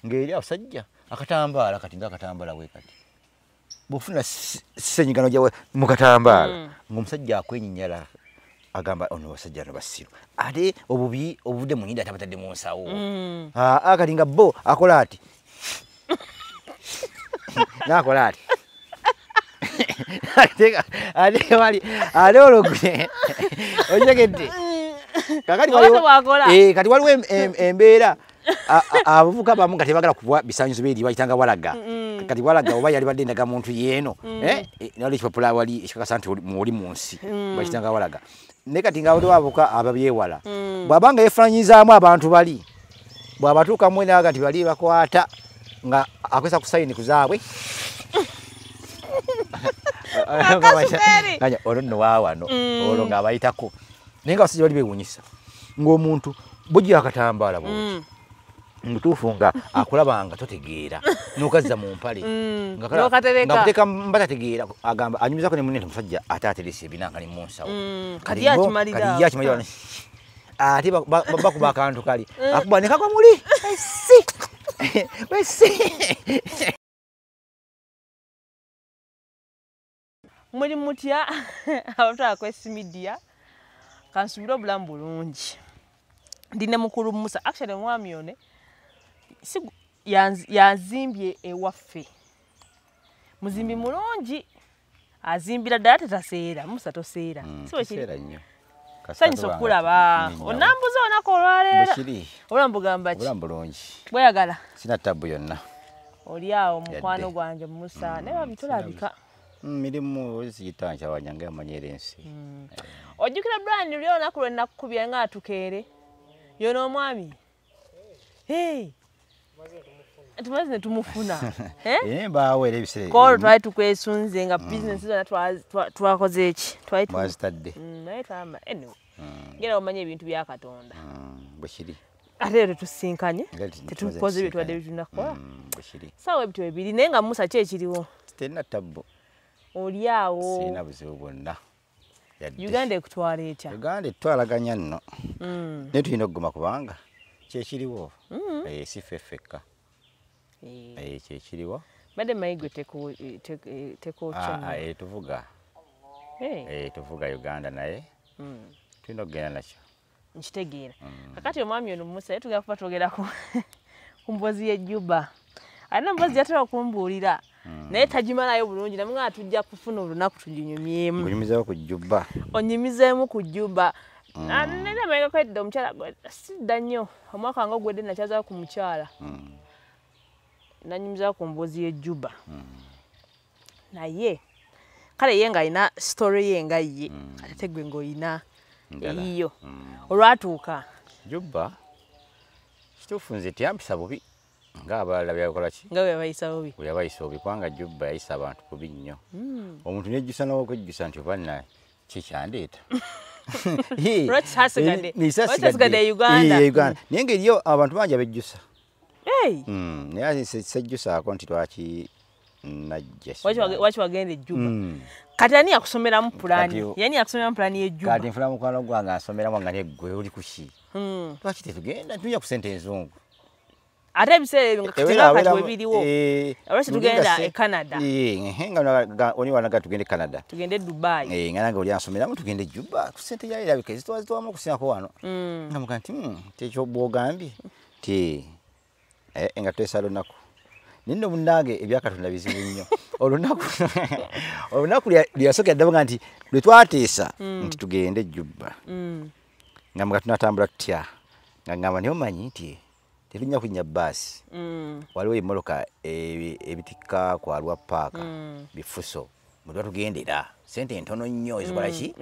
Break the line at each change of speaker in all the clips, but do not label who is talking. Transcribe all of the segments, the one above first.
ngeri abasajja akatambaala kati ngakatambaala we kati bufuna senyigano jawe mu katambaala ng'omusajja akwenyinyala agamba ono basajja no basiru ate obubi obude mu nyinda tabatadde mu nsawo akati nga bo akola ati nakola ati ate wali ate ologwe ojegedde kakati kati waliwo embeera abavuka bamu kati bagala kubwa bisanyizo biri bayitanga walaga kati walaga oba yali badde ndaga muntu yeeno nali kipapula wali ekikakasa nti muli mu nsi bayitanga walaga ne kati nga waliwo abavuka ababyewala bw'abanga yefaanyizaamu abantu bali bw'abatuuka mu naga nti bali bakwata nga akwesa ku sayini kuzaabwe kanya olwo nno waawano olwo ng'abayitako naye nga abasajja bali beewuunyisa ng'omuntu bujja akatambaala bulungi mutuufu nga akulabanga totegeera n'okazza mu mpale nga kuteeka mbatategeera agamba anyumizako ne munne nti omusajja ate ateresa ebinanga ne mu nsawo kati ye akimalira ate bakuba akantu kali akuba ne kagwa muli wesi
muli mutya abatwala Quest Media kansubira obulamu bulungi ndine mukulu Musa actually mwami one yazimbye ewaffe muzimbi mulungi azimbira ddala tetaseera Musa toseera
siweseera nnyo
sanyusa okulaba onambuza onako olwaleero obulambu gamba ki
obulamu bulungi
bweyagala
sina ttabu yonna
oli awo mukwano gwange Musa naye babitulabika
mirimu ziyita wanyanga amanyera ensi
ojjukira brand luli olunaku lwe nakukubya nga atukeere yono omwami tumaze ne tumufuna
mbaawo era ebiseera
kolo twali tukwesunze nga bizinesi zonna twakoze eki
mwazitadde
naye tama anyway ngera omanye ebintu bya Katonda
bwe kiri
ate leero tusinkanye tetukoze bye tubadde bitunakukola saawa ebityo ebiri naye nga Musa ki ekiriwo
terina ttabu
oli awo
sirina buzibu bwonna
Uganda ekutwala etya
Uganda etwalaganya nno naye tulina okuguma kubanga kyekiriwo si ffeffekka kyekiriwo
badde mayigwe tekokyo
tuvuga Uganda naye tulina okugenda nakyo
nkitegeera kakati omwami ono Musa tugenda kuba twogera ku mbozi y'ejjuba alina mbozi yatera kumbuulira naye tagimalayo bulungi namwe nga tujja kufuna olunaku tuginyumyemu
onyumizawo ku jjuba
onyumizeemu ku jjuba nene amayega kwedda omukyala sidda nnyo omwaka nga ogwedde nakyazao ku mukyala nanyumizawo ku mbozi y'ejjuba naye kale ye ng'alina story ye nga ye ate gwe ng'olina eyiyo olwatuuka
jjuba kituufu nze tiyampisa bubi ng'abalala byakola ki
nga bwe bayisa bubi
bwe yabayisa bubi kubanga jjuba yayisa abantu bubi nnyo omuntu nejjusa n'okwejjusa nti oba nna kikyandeeta
lwakisigadde Uganda
naye ng'eriyo abantu bangi abejjusa naye sejjusaako nti lwaki najja
waki wagenda ejjuba kati ani yakusomeramu pulaani yani yakusomeramu pulaani y'ejjuba
kati nfuna mukwano gwange ansomeramu nga negwe oli kuki lwaki tetugenda tuja ku sente enzungu
ate ebiseera ebyo nga kati webiriwo olwaki tugenda e Canada
nga oni wanaga tugende e Canada
tugende Dubai
nga nange oli ansomeramu tugende ejjuba ku sente yayo erabika ezitwazitwamu okusinako wano nga muga nti tekyo bwogambye ti nga twesa lunaku nino munnange ebyakatonda bizibu nnyo olunaku lyasooka ddabuga nti lwe twateesa nti tugende ejjuba nga muga tunatambula tutya nga ngamba naye omanyi nti tetunya kunya bbaasi waliwo emmoloka ebitikka kwalwa paaka bifuso mwe tuba tugendera sente ntono nnyo ezikola ki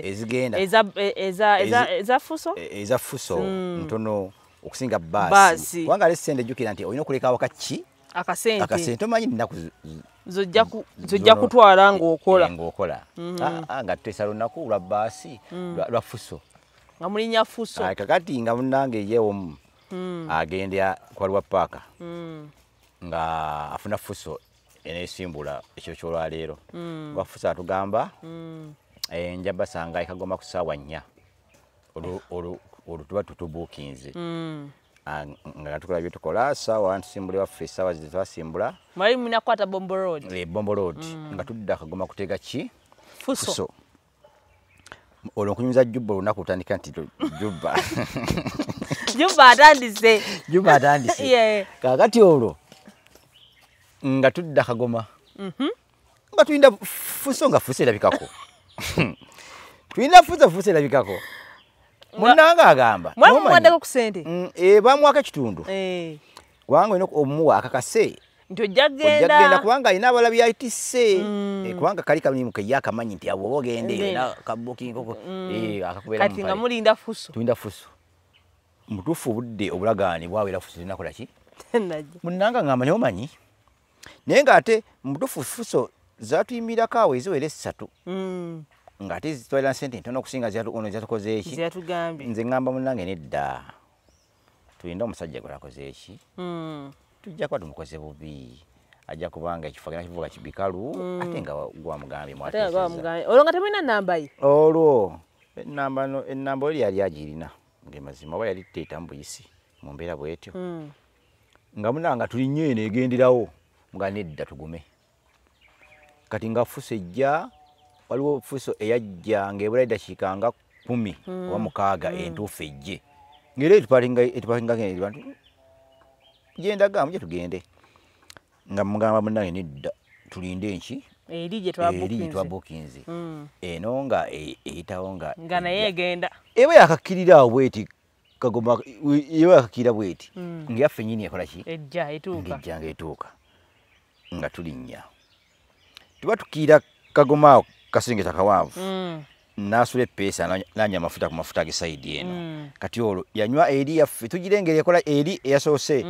ezigenda eza fuso ntono okusinga bbaasi kubanga ate sente jjukira nti olina okuleka awakaki akasente omanyi nnaku
zojja kutwala ng'okola
nga tuteesa lunaku lwa bbaasi lwa fuso
nga mulinya fuso
kakati nga munnange yewomu agenda kwaliwa paaka nga afuna fuso enesimbula ekyo kyolwaleero nga fuso atugamba nja basanga ekagoma ku ssaawa 4 olwo tuba tutubuukinze nga tukola bye tukola sawa ntusimbule waffe sawa zite twasimbula
mwali munakwata Bombo Road
Bombo Road nga tudda Kagoma kutega ki
Fuso
olwo kunyumiza Jubba olunaku utandika nti Jubba Jubba atandise
yeah.
Kakati olwo nga tudda Kagoma nga tulinda Fuso nga Fuso erabikako tulinda Fuso erabikako munanga agamba
mwaddeko ku sente
bamwaka kitundu kubanga olina omuwa akakase
nti ojja genda
kubanga alina abalabi ayitise kubanga kali kamimu ke yakamanyi nti abo ogende na kabuking koko akakubera
kati nga mulinda Fuso
tulinda Fuso mutufu budde obulagaani bwawera Fuso linakola ki munanga ngamba ne omanyi naye nga ate mutufu Fuso zatuyimirako awo eziwera 3 nga ate zitwalira sente ntono okusinga zatukoze eki nze ngamba munange nedda tulinda omusajja gwe akoze eki tujja kuba tumukoze bubi ajja kubanga ekifo gena kivuga kibikalu ate nga gwamugambye
olwo nga temulina namba ye
olwo enamba oli yali agirina ngemazima oba yali tetambuyisi mu mbeera bwetyo nga munanga tulinye eno egenderawo nga nedda tugume kati nga Fuso ejja waliwo Fuso eyajja ng'ebula eddakiika nga 10 oba 6 entuufu ejje ng'era etupalinga bantu genda gamu gye tugende nga mugamba munnange nedda tulinde enki
eri gye
twabukinze eno nga eyitawo nga
naye egenda
eba yakakkirira awo bweti Kagoma eba yakakkirira bweti ngeyaffe nyini ekola ki
ejja etuuka
nga tulinnya tuba tukiira Kagoma awo kasengeta kawanvu nasula epeesa nanya amafuta ku mafuta gesaidi eno kati olwo yanywa eri yaffe tugirengera ekola eri eyasoose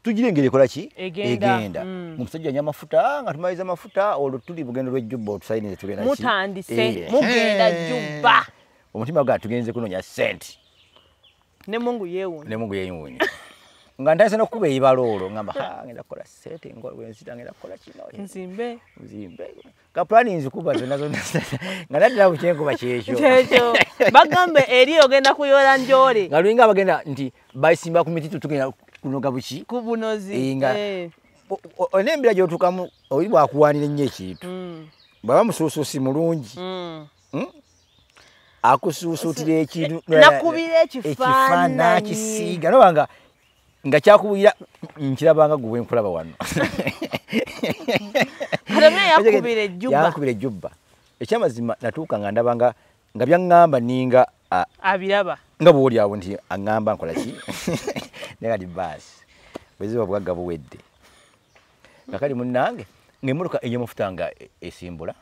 tugirengera ekola ki egenda omusajja anywa amafuta nga tumaliza amafuta olwo tuli bugendo lw'ejjubba otusainize tugenda
mutandise mugenda Jubba
omutima gwa tugenze kunoonya sente
ne Mungu yeewuunya
nga ntandise n'okukuba ebibalo olwo ngamba ngenda kukola sente wenzita ngenda kukola kino
nzimbe
kapulani nzikuba zonna nga naddira ku kyenkuba kyekyo
bagambe eri ogenda kuyola njole
nga lulinga abagenda nti bayisimba ku miti tugenda kunoga buki
ku bunozi
olina embeera gy'otuukamu oli bwakuwaanira ennyo ekintu bwaba musuusuusi mulungi akusuusuutira ekintu
nakubira ekifaananyi
nakisiiga nobanga nga kyakubira nkirabanga gwe nkulaba wano yakubira ejjubba ekyamazima natuuka nga ndabanga nga byaŋŋamba ninga
abiraba
nga bwoli awo nti aŋŋamba nkola ki nekati baasi bweziba bwagga buwedde nga kali munnange ng'emmotoka enyamafuta nga esimbula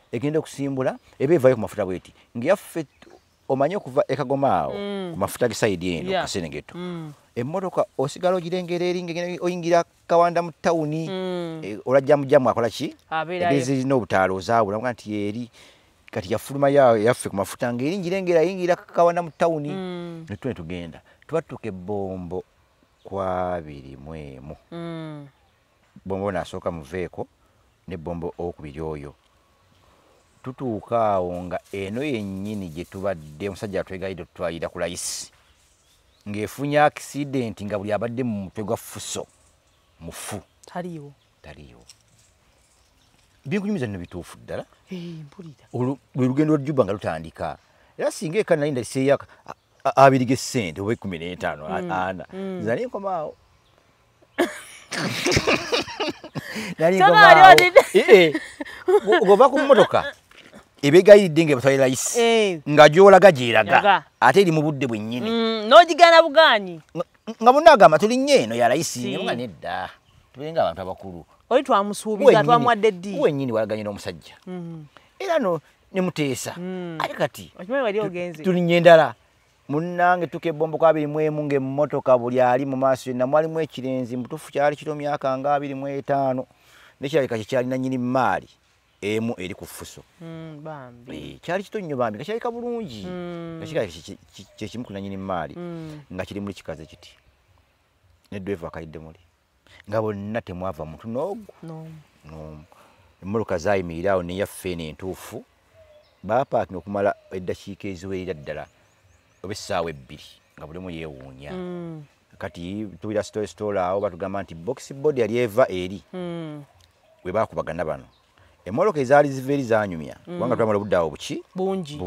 egenda okusimbula eba evaayo ku mafuta bweti ngeyaffe omanye okuva e Kagoma awo ku mafuta gesaidi eno Kaserengeto emmotoka osigala ogirengera eri oyingira Kawanda mu tawuni olajja mujjamu akola ki zirina obutaala ozaabula nga nti eri kati yafuluma yaffe ku mafuta ng'eri ngirengera yingira Kawanda mu tawuni netune tugenda tuba tutuuka ebbombo kwa 21 bombo nasooka muveeko n'ebbombo okubiri oyo tutuuka awo nga eno yennyini gye tubadde omusajja atwegayidde tutwalira ku layisi ng'efunye accident nga buli abadde mu mutwe gwa Fuso mufu
taliiwo
byenkunyumiza nno bituufu ddala lwe lugendo lwa Jubba nga lutandika era singa eka nali ndaliseeyo 2 g'essente oba 15 ana nzali nkomaawo ng'ova ku mmotoka ebeegayiridde ng'ebatwala layisi nga gy'olaga gy'eraga ate eri mu budde bwennyini
n'ogigaana bugaanyi
nga bonna agamba tulinnye eno ya layisi nga nedda tubenga abantu abakulu
oli twamusuubiza twamuwadde eddiini
wennyini walaganye n'omusajja era no ne muteesa ate kati tulinnye endala munnange tuka ebbombo kwa 21 ng'emmotoka buli ali mu maaso yenna mwalimu ekirenzi mutuufu kyali kiro myaka nga 25 nekirabika kyekyalina nnyini maali emu eri ku Fuso kyali kito nnyo bambi nga kirabika bulungi nga kirabika kyekimu ku nannyini maali nga kiri muli kikaze kiti nedwevu akalidde muli nga bonna temwava muntu n'ogu emmotoka zaayimirira awo neyaffe eno entuufu bapaakinga okumala eddakiika eziwerera ddala oba essaawa 2 nga bulimu yeewuunya kati tuwira store awo batugamba nti box body yali eva eri we bakubagana bano emmotoka ezaali ziva eri zanyumya kubanga twamala obudde awo buki bungi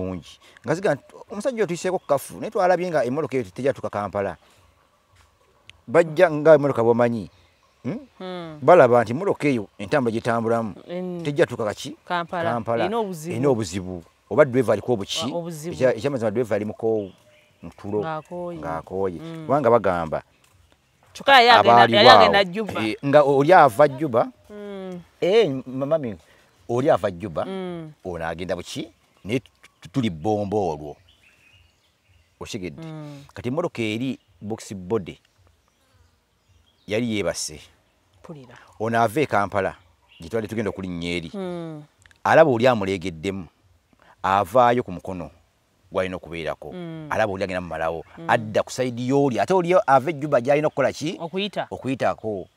nga ziga omusajja otuyiseeko kafu naye twalabye nga emmotoka eyo tejatuuka Kampala bajja nga emmotoka bwomanyi balaba nti emmotoka eyo entambula gyetambulamu tejatuuka kaki Kampala erina obuzibu oba driver aliko obuki ekyamazima driver ali muko ntulo ng'akooye kubanga bagamba nga oli ava Juba mami oli ava Juba ono agenda buki naye tuli bombo olwo oshigedde kati emmotoka eri box body yali yeebase ono ava e Kampala gitwali tugenda okulinnya eri alaba oli amuleegeddemu avaayo ku mukono gwalina okubeerako alaba oli agenda mumalawo adda ku sayidi y'oli ate oli ava Juba gyalina okukola ki okuyitako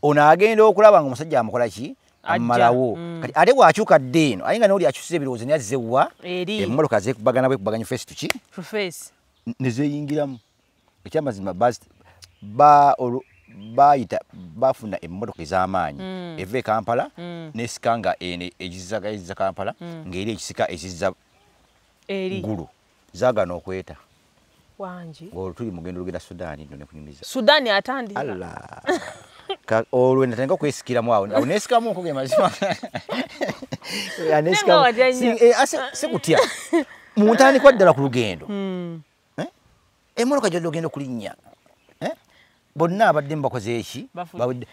ono agenda okulaba nga omusajja amukola ki amumalawo kati ate bw'akyuka dde eno aye nga n'oli akyusiza ebirowoozo naye azzewa emmotoka zeekubagana bwekubaganya face to ki ne zeeyingiramu ekyamazima bafuna emmotoka ez'amaanyi eva e Kampala n'esika nga ene egiza Kampala ng'eri ekisika ekizza gulu zaagana okweta olwo tuli mugendo lugenda Sudaani nno ne kunyumiza
Sudaani atandika
olwo natandika okwesikiramu awo neesikamu nko ge mazima sikutya mu ntandikwa ddala ku lugendo emmotoka gy'odde ogenda okulinnya bonna abadde mbakoze eki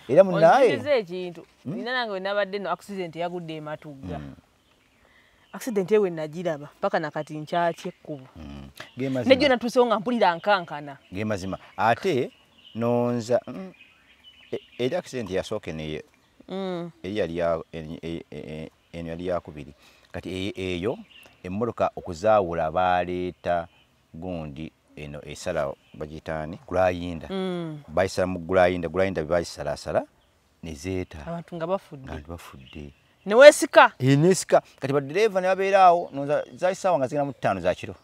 era munaaye
ekintu nina nange wenabadde no accident yagudde ematugga accident ewe nagiraba paka nakati nkyaki ekkubo nejjo natuusewo nga mpulira nkankana
gemazima ate nonza eri accident yasooka neye eri yali yakubiri kati eyo emmotoka okuzaawula baleeta gundi eno esala bagitaani gulayinda bayisala mu gulayinda bebayisalaasala nezeeta
abantu nga
bafudde
neweesika
neesika kati badereva ne babeeraawo nonza zaisaawa nga zigenda mu 5 za kiro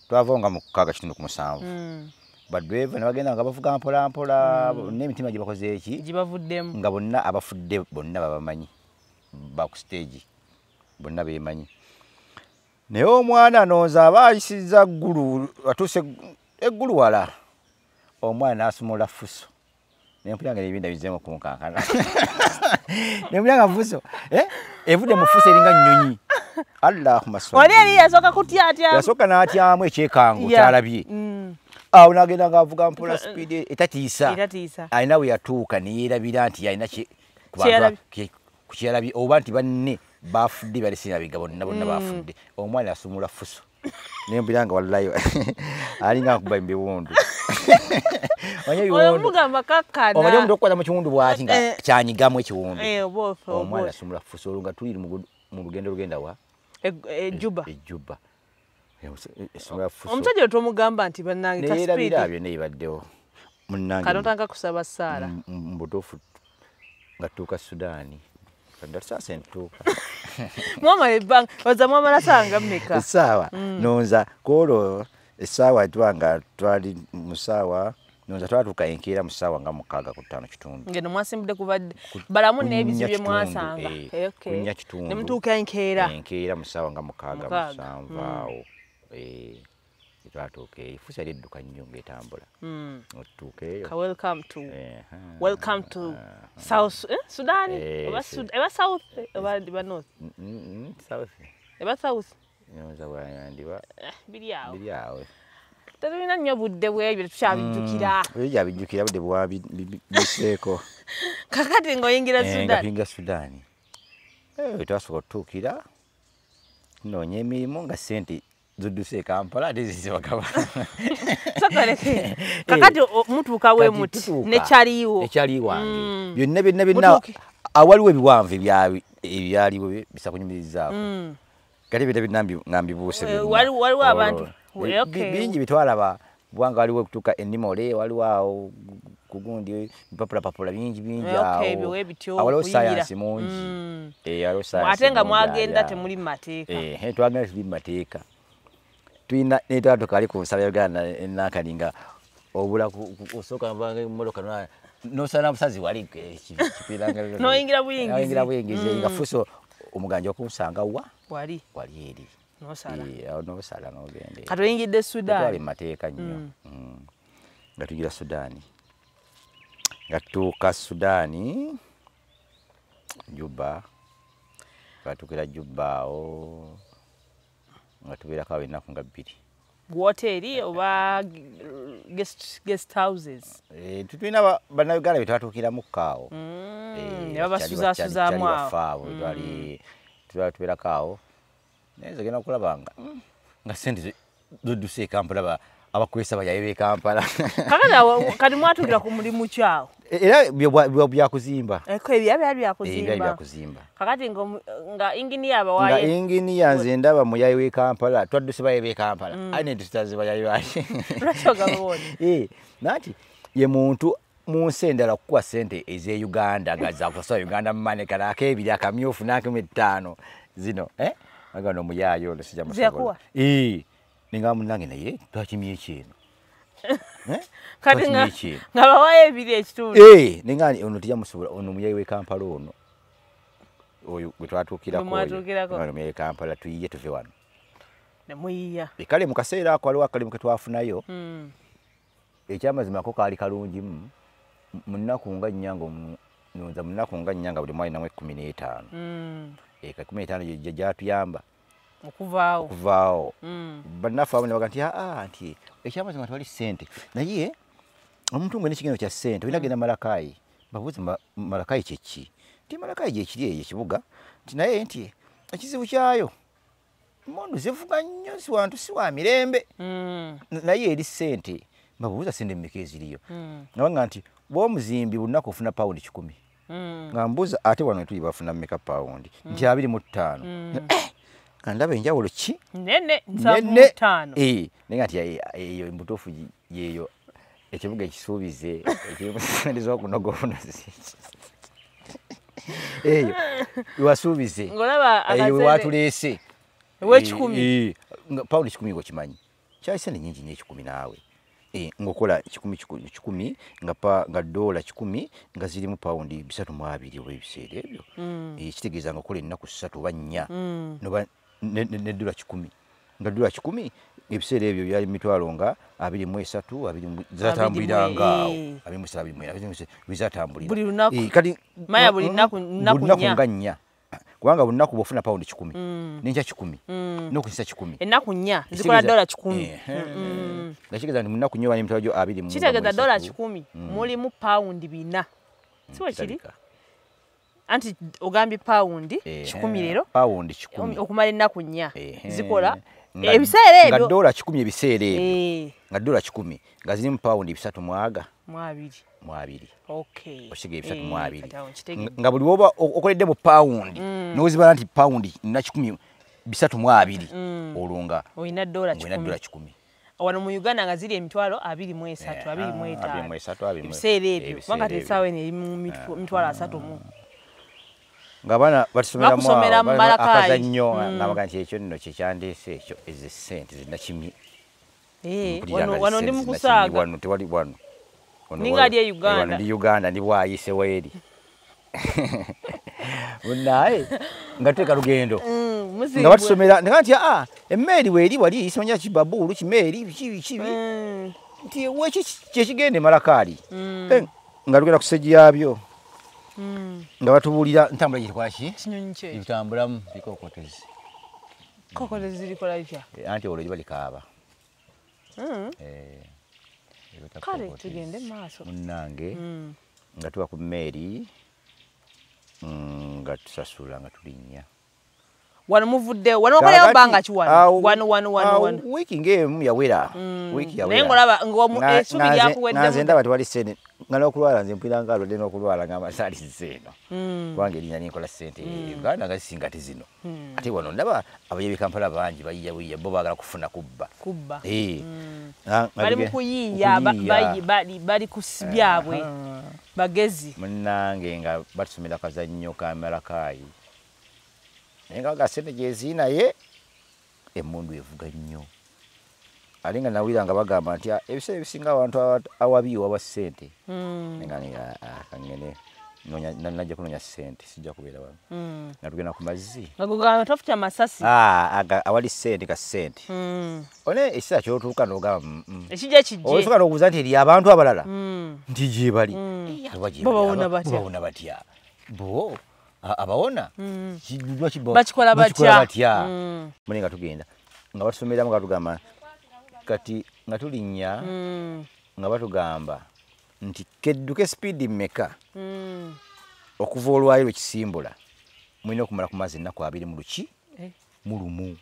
twavaawo nga mu 6:7 badereva ne bagenda nga bavuga mpolampola n'emitima gye bakoze eki
gibavuddemu
nga bonna abafudde bonna babamanyi baku stage bonna beemanyi naye omwana nonza aba ayisizza ggulu atuuse eggulu wala omwana n'asumula fuso nempulanga ebinda bizeemu kunkankana nempulanga fuso evudde mu fuso eringa nnyonyi Allahumma salli
oli eri yasooka kutya atya
yasooka n'atyamu ekyekango kyalabye awo n'agenda ng'avuga mpola speed etatiisa alina we yatuuka ne yeerabira nti yalina ku kyalabye oba nti banne bafudde balesinabiga bonna bafudde omwana asumula fuso nempulanga wallahi alinga nkuba embiwundu
omugamba kakkana
omanyi omuntu okukwata mu kiwundu bw'ati nga kyanyigamu ekiwundu omwana asumula fuso olwo nga tuli mu lugendo lugenda wa
Juba
omusajja
otomugamba nti bannange
neerabira byonna ebibaddewo munnange
kanotanga kusaba ssaala
mbutuufu nga tutuuka Sudaani sasa entuuka
mwamala ebbanga oza mwamala sanga mmeka
essaawa nonza koolwo essaawa twanga twali mu ssaawa nonza twatuuka enkeera mu ssaawa nga 6:5
ngeno mwasimbudde kubadde balamu n'ebizibu bye mwasanga ne mutuuka enkeera
mu ssaawa nga 6:7 awo twatuuka eyo fuusa yali edduka nnyo ng'etambula otutuuka eyo
welcome to South Sudan eba South eba North eba South biri awo tetulina nnyo budde bwebyo tukyabijjukira
bijjukira budde bwabiseeko
kakati ng'oyingira
Sudaani twasooka otutuukira noonya emirimu nga ssente zudduse e Kampala ate zizibagaba
sakaleke kakati mutuuka we muti nekyaliwo
wange byonna awaliwo ebiwanvu ebyaliwo bisa kunyumirizaako kati bita nga mbibuuse
waliwo abantu
bingi bitwalaba bwanga waliwo okutuuka ennimole waliwo awo kugundi bipapulapapula bingi awo waliwo sayansi mungi
ate nga mwagenda temuli mu mateeka
twagenda tuli mu mateeka tulina netwatuuka ali ku nsala ya Uganda Nankani nga obula kusoka mbange mmotoka no sana musazi wali kipiranga
no ingira buyingizi
nga fuso omuganja okusanga
wali
eri
no sala
no sala no gende
kato yingidde Sudan
twali mateeka nnyo nga tugira Sudani nga tuka Sudani Juba batukira Juba nga tubeera kawe ennaku nga 2
hoteli oba guest houses
tutulina bannayuganda be twatukira mu kaawo
ne babasuzasuzaamu awo
tubeera kaawo naye nze genda okulabanga nga sente zodduse Kampala abakwesa bayaye b'e Kampala
kati mwatukira ku mulimu kyawo
era byakuzimba
byakuzimba kakati nga inginiya abawaye
nga inginiya nze ndaba muyaye w'e Kampala twadduse bayaye b'e Kampala ayi tutazi bayaye baki nati ye muntu mu nsi endala okukuwa sente ez'e Uganda nga zakusaba Uganda money kala ak'ebiri akamyufu n'ak'ettaano zino agano muyaye ono sijja musobola ninga munange naye twakimye ekino
kati nga bawaye ebiri ekitundu
ninga ono tijja musobola ono muyaye w'e Kampala ono oyo gwe twatuukirako ono muyaye Kampala tuyiye tuve wano
nemuyiya
kale mu kaseera ako waliwo akalimu ke twafunayo ekyamazimako kaali kalungimu mu nnaku nga nnyanga buli mwali namu 15 15 gyatuyamba okuvaawo bannaffe abo ne baga nti ekyamazima twali ssente naye omuntu ngwe n'ekigendo kya ssente olina genda Malakayi babuuze Malakayi kyeki nti Malakayi gyekiri eyo ekibuga nti naye nti ekizibu kyayo mondo zivuga nnyo si wantu si wa mirembe naye eri ssente babuuza ssente mmeka eziriyo nabanga nti bw'omuzimbi bunaku ofuna pawundi 10 nga mbuuza ate wano tuli bafuna mmeka pawundi nti 25 kandaba enjawulo ki
nene 5
nenga nti eyo embutuufu yeeyo ekibuga ekisuubize ekirimusendeza okunoga obunozi eyo iwasuubize eyo wewatuleese
ew'ekikumi
pawundi 10 gokimanyi kyali sente nyingi nnyo 10 naawe ng'okola 10 nga dola 10 nga zirimu pawundi 32 olw'ebiseera ebyo kitegeeza nga okola ennaku 3 oba 4 ne dola 10 nga dola 10 ebiseera ebyo byali mitwalo nga 23 20 zatambuliranga awo 23 bizatambulira
buli lunaku
kati
maya buli lunaku
nga 4 kubanga buli lunaku bw'ofuna pawundi 10 n'enkya 10 n'okuyisa 10
ennaku 4 zikola dola 10
nga kitegeeza nti mu nnaku 4 wali emitwalo 20
kitegeeza dola 10 mulimu pawundi 4 si we kiri anti ogambye pawundi 10 leero
pawundi 10
okumala ennaku 4 zikola ebiseera ebyo
nga dola 10 ebiseera ebyo nga dola 10 nga zirimu pawundi 3
okay
oshiga 3 nga buli woba okoledde mu pawundi n'ozibala nti pawundi na 10 3 olunga
oyina dola 10 wano mu Uganda nga ziri emitwalo 23 ebiseera ebyo kubanga tesaawa eno eri mu mitwalo 3
nga bana batusomera mu akazannyo nabaga nti ekyo nno kyekyandeese ekyo ezessente zinakimye
wano ndi mukusaaga
wano tewali wano
ninga ali
Uganda ndi Uganda ndi bwayise weeri munaye nga tuteeka lugendo nga batusomera nga nti emmeeri weeri wali isomanya kibabuulu kimeeri kibi nti weki kyekigende Malakali nga tugenda ku sejji yabyo nga batubuulira ntambula gyetukola ki ebitambulamu bikokotezi
zirikola bitya
anti olwo gye balikaaba
kale tugende maaso
munnange nga tuba ku mmeeri nga tusasula nga tulinnya
wano muvudde wano okoleyo bbanga ki wano
wiiki ng'emu yawera
naye ng'olaba essubi lyakuweddemu
nze ndaba tewali ssente nga n'okulwala nze mpulira nga alwadde n'okulwala nga amasaalize eno kubanga erinnya ninkola ssente Uganda nga zisinga ti zino ate wano ndaba abayiye b'e Kampala bangi bayiya bo baagala kufuna kubba
bali mu kuyiiya bali ku byabwe bagezi
munnange nga batusomera kazannyo ka Malakayi naye nga ssente gyeziri naye emmundu evuga nnyo alinga nawulira nga bagamba nti ebiseera ebisinga abantu awabi waba ssente nga kangene najja kunonya ssente sijja kubeera wano natugenda ku mazzi
tofutya masasi
awali ssente ka ssente one ekiseera kyotuuka n'ogamba
ekijja kijje
osobola n'okubuuza nti eri abantu abalala nti gye bali
babawona
batya bo abawona
bakikola batya
muli nga tugenda nga batusomeramu nga tugamba kati nga tulinnya nga batugamba nti kedduke speedi mmeka okuva olwayo lwekisimbula mulina okumala ku mazzi ennaku 2 mu luki mu lumu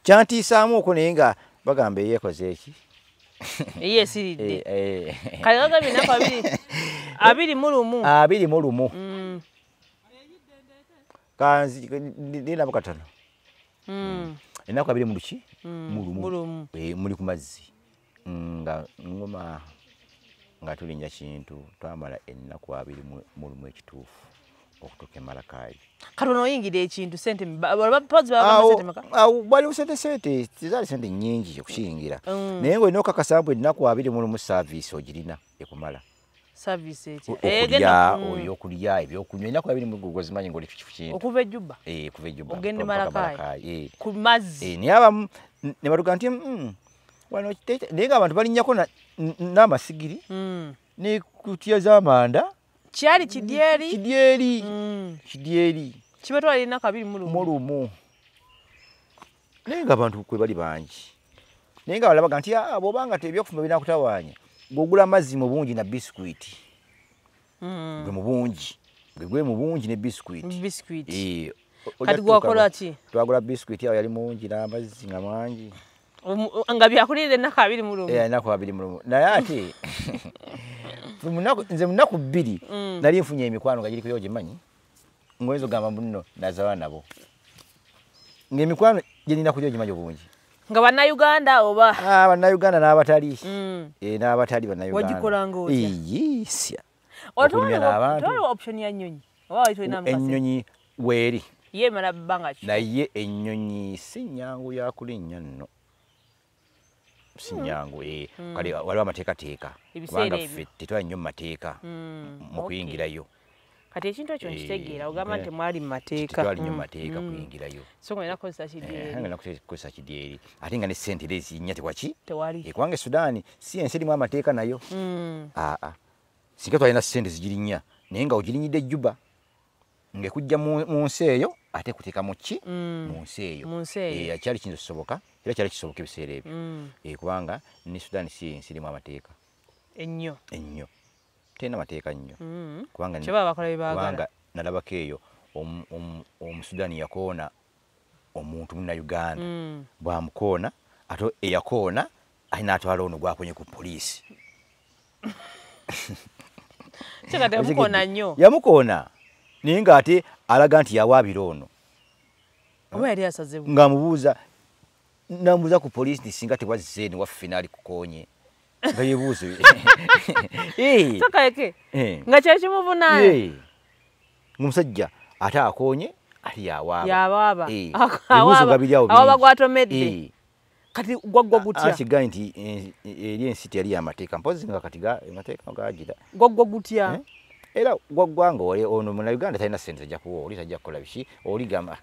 kyantiisaamu okwo naye nga bagamba eyeekoze eki
eyeesiridde kale bagambye ennaku 2 mu lumu
2 mu lumu kanzi ninamu katono ennaku 2 mu luki mu lumu muli ku mazzi nga ngoma nga tulinnya kintu twamala ennaku 2 mu lumu ekituufu okutuuka Malakayi
katono oyingira ekintu sente
waliwo sente tizaali sente nnyingi okukiyingira naye ng'olina okakasa mbu ennaku 2 mu lumu saaviisi ogirina ekumala okulya ebyokunywa ennaku 2 mu lumu ozimanyi ng'oli kintu
okuva ejjuba ogende Malakayi ku mazzi
naye abamu ne batuga nti wano naye ng'abantu balinnyako n'amasigiri ne kutya z'amanda
kyali kidyeri kibatwala ennaku 2 mu
lumu naye ng'abantu kwe bali bangi naye nga balabaga nti bw'obanga ebyokufumba binakutawaanya ng'ogula amazzi mu bungi na bisikuiti gwe mu bungi ne bisikuiti
kati gwakola ki
twagula bisikuiti awo yali mungi n'amazzi nga mangi
nga byakulira ennaku 2 mu lumu
ennaku 2 mu lumu naye ate nze mu nnaku 2 nali nfunye emikwano nga giri kuyo gimanyi ngoyinza ogamba muno nazawa nabo ng'emikwano gye nina kuyo gimanyi obungi
nga bannayuganda oba
bannayuganda n'abatali n'abatali bannayuganda
wagikolanga otya
sya
otwaliwo option ya nnyonyi oba walitolina
ennyonyi weeri
ye emala bbanga ki
naye ennyonyi si nnyangu yakulinnya nno si nnyangu kale waliwo amateekateeka kubanga ffe tetwali nnyo mu mateeka mu kuyingirayo
kati ekintu ekyo nkitegeera ogamba nti mwali mu mateeka
tetwali nnyo mu mateeka kuyingirayo
so nga olina kukozesa kidyeri
olina kukozesa kidyeri ate nga ne ssente ezinnya tewaki
tewali
kubanga Sudaani si ensi erimu amateeka nayo singa twalina ssente zigirinnya naye nga ogirinyidde Juba ng'ekujja mu nsi eyo ate kuteeka mu ki mu nsi eyo kyali kiyinza okusoboka era kyali kisoboka ebiseera ebyo kubanga ne Sudaani si ensi erimu amateeka ennyo terina mateeka nnyo kubanga nalabako eyo omusudaani yakoona omuntu munnayuganda bwamukoona ate eyakoona alina atwala ono gwakonye ku poliisi yamukoona naye ng'ate alaga nti yawaabira ono ng'amubuuza namubuuza ku poliisi nti singa tewazze ne waffe naali kukoonye nga yebuuzo
nga kyali kimuvunaana
omusajja ate akoonye ate
yawaaba
awaaba
gwatomedde kati gwaggwa gutya
kigaye nti eri ensi teyali yamateeka mpozi nga kati amateeka gagira
gwaggwa gutya
era gwaggwanga ono munnayuganda talina ssente tajja kuwa oli tajja kukola biki oli gamba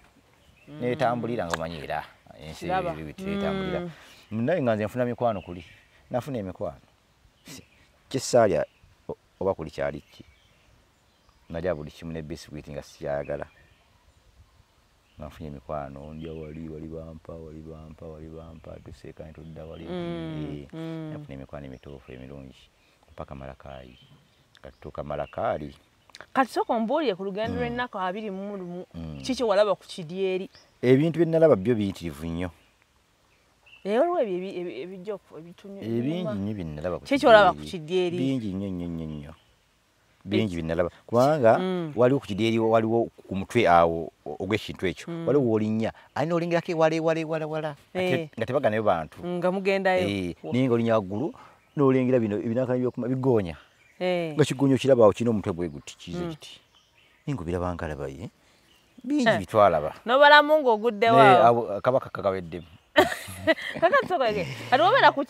netambulira nga omanyi era ensi etambulira naye nga nze nfuna mikwano kuli nafuna emikwano kisaalya oba kuli kyali ki nalya buli kimu ne bisikuiti nga sikyayagala nafunye emikwano ndya wali bampa tuseeka ne tudda wali nafuna emikwano emituufu emirungi mpaka Malakayi katutuuka Malakaali
kati sooka ombuulire ku lugendo lw'ennaku 2 mu lumu kiki walaba ku kidyeri
ebintu bye nalaba byo biyitirivu nnyo
waliwo ebijja ebitunye
ebingi nnyo bye nalaba
kiki olaba ku kidyeri
bingi nnyo bingi bye nalaba kubanga waliwo ku kidyeri waliwo ku mutwe awo ogw'ekintu ekyo waliwo wolinnya alina olingerako wala nga tebaganayo bantu
nga mugendayo
naye nga olinya waggulu n'olengera bino ebinakana byokuma bigoonya nga kigonyo kiraba awo kirina omutwe bwe guti kize kiti naye ng'obirabanga alabaye bingi bitwalaba
n'obalamu ng'oguddewo
kabaka kagaweddemu
Kakati sokoge. Ati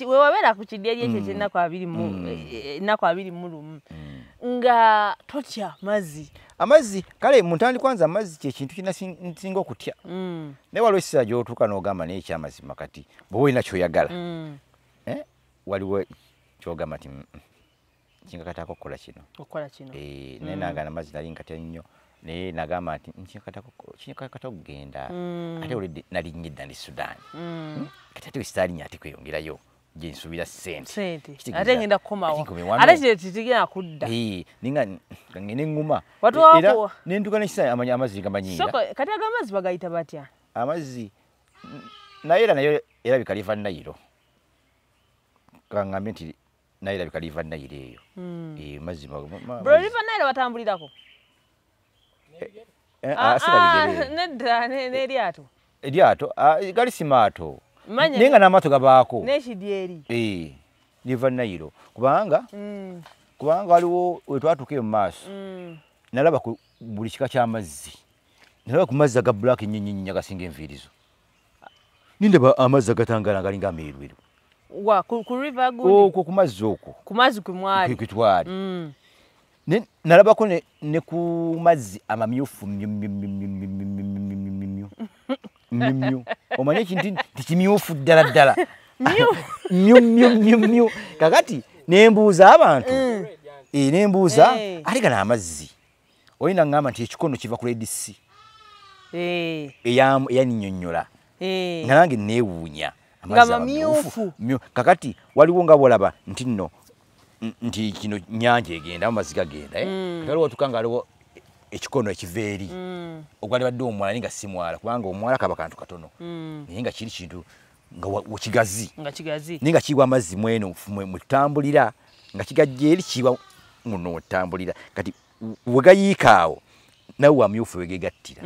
wabera ku kidyeri ekyo ky'ennaku 20 mu lumu. Nga totya mazzi.
Amazzi kale muntandi kwanza amazzi kye kintu kinasinga okutya. Ne waliwo essira gy'otuuka n'ogamba naye ekyamazima kati bwe olina ky'oyagala. Waliwo ky'ogamba nti kinkakatako okukola kino. Naye nanga amazzi nali nkatya nnyo naye nagamba nti kinkakata okugenda ate olidde nali nnyedda ndi Sudaani. Kati ate wesitaalinya ate kweyongerayo gye nsuubira ssente.
Ate ngenda kukomawo. Ate kitigenda kudda.
Ninga ngene nguma.
Era
nentuka n'ekisa amazzi gamanyiira.
Kati ag'amazzi bagayita batya?
Amazzi naye erabika liva Nayiro. Kangambe nti naye erabika liva Nayiro eyo. Mazzi
bro liva Nayiro batambulirako? Nedda n'eryato.
Eryato gali si maato. Nenga n'amaato gabaako.
N'ekidyeri.
Liva Nayiro. Kubanga waliwo wetwatuuka eyo mu maaso. Nalaba ku buli kika ky'amazzi. Nalaba ku mazzi aga black nnyo gasinga enviirizo. Nindaba amazzi agatangala galinga ameerweru.
Ku river gundi?
Ku mazzi okwo.
Ku mazzi kwe mwali?
Kwe twali. Nalabako ne ku mazzi amamyufu omanye ekintu tikimyufu ddala kakati nembuuza abantu nembuuza ate gano amazzi olina ngamba nti ekikono kiva ku Red Sea eyaninnyonnyola nga nange neewuunya
amamyufu
kakati waliwo nga bwolaba nti nno nti kino nnyanja egenda amazzi gagenda waliwo tukanga waliwo ekikono ekiva eri ogwali badde omwala naye nga si mwala kubanga omwala kaba kantu katono naye nga kiri kintu nga kigazi naye nga kiyibwa amazzi mweno mwetutambulira nga kigajja eri kiyibwa muno wetutambulira kati wegayiika awo nawe wamyufu wegegattira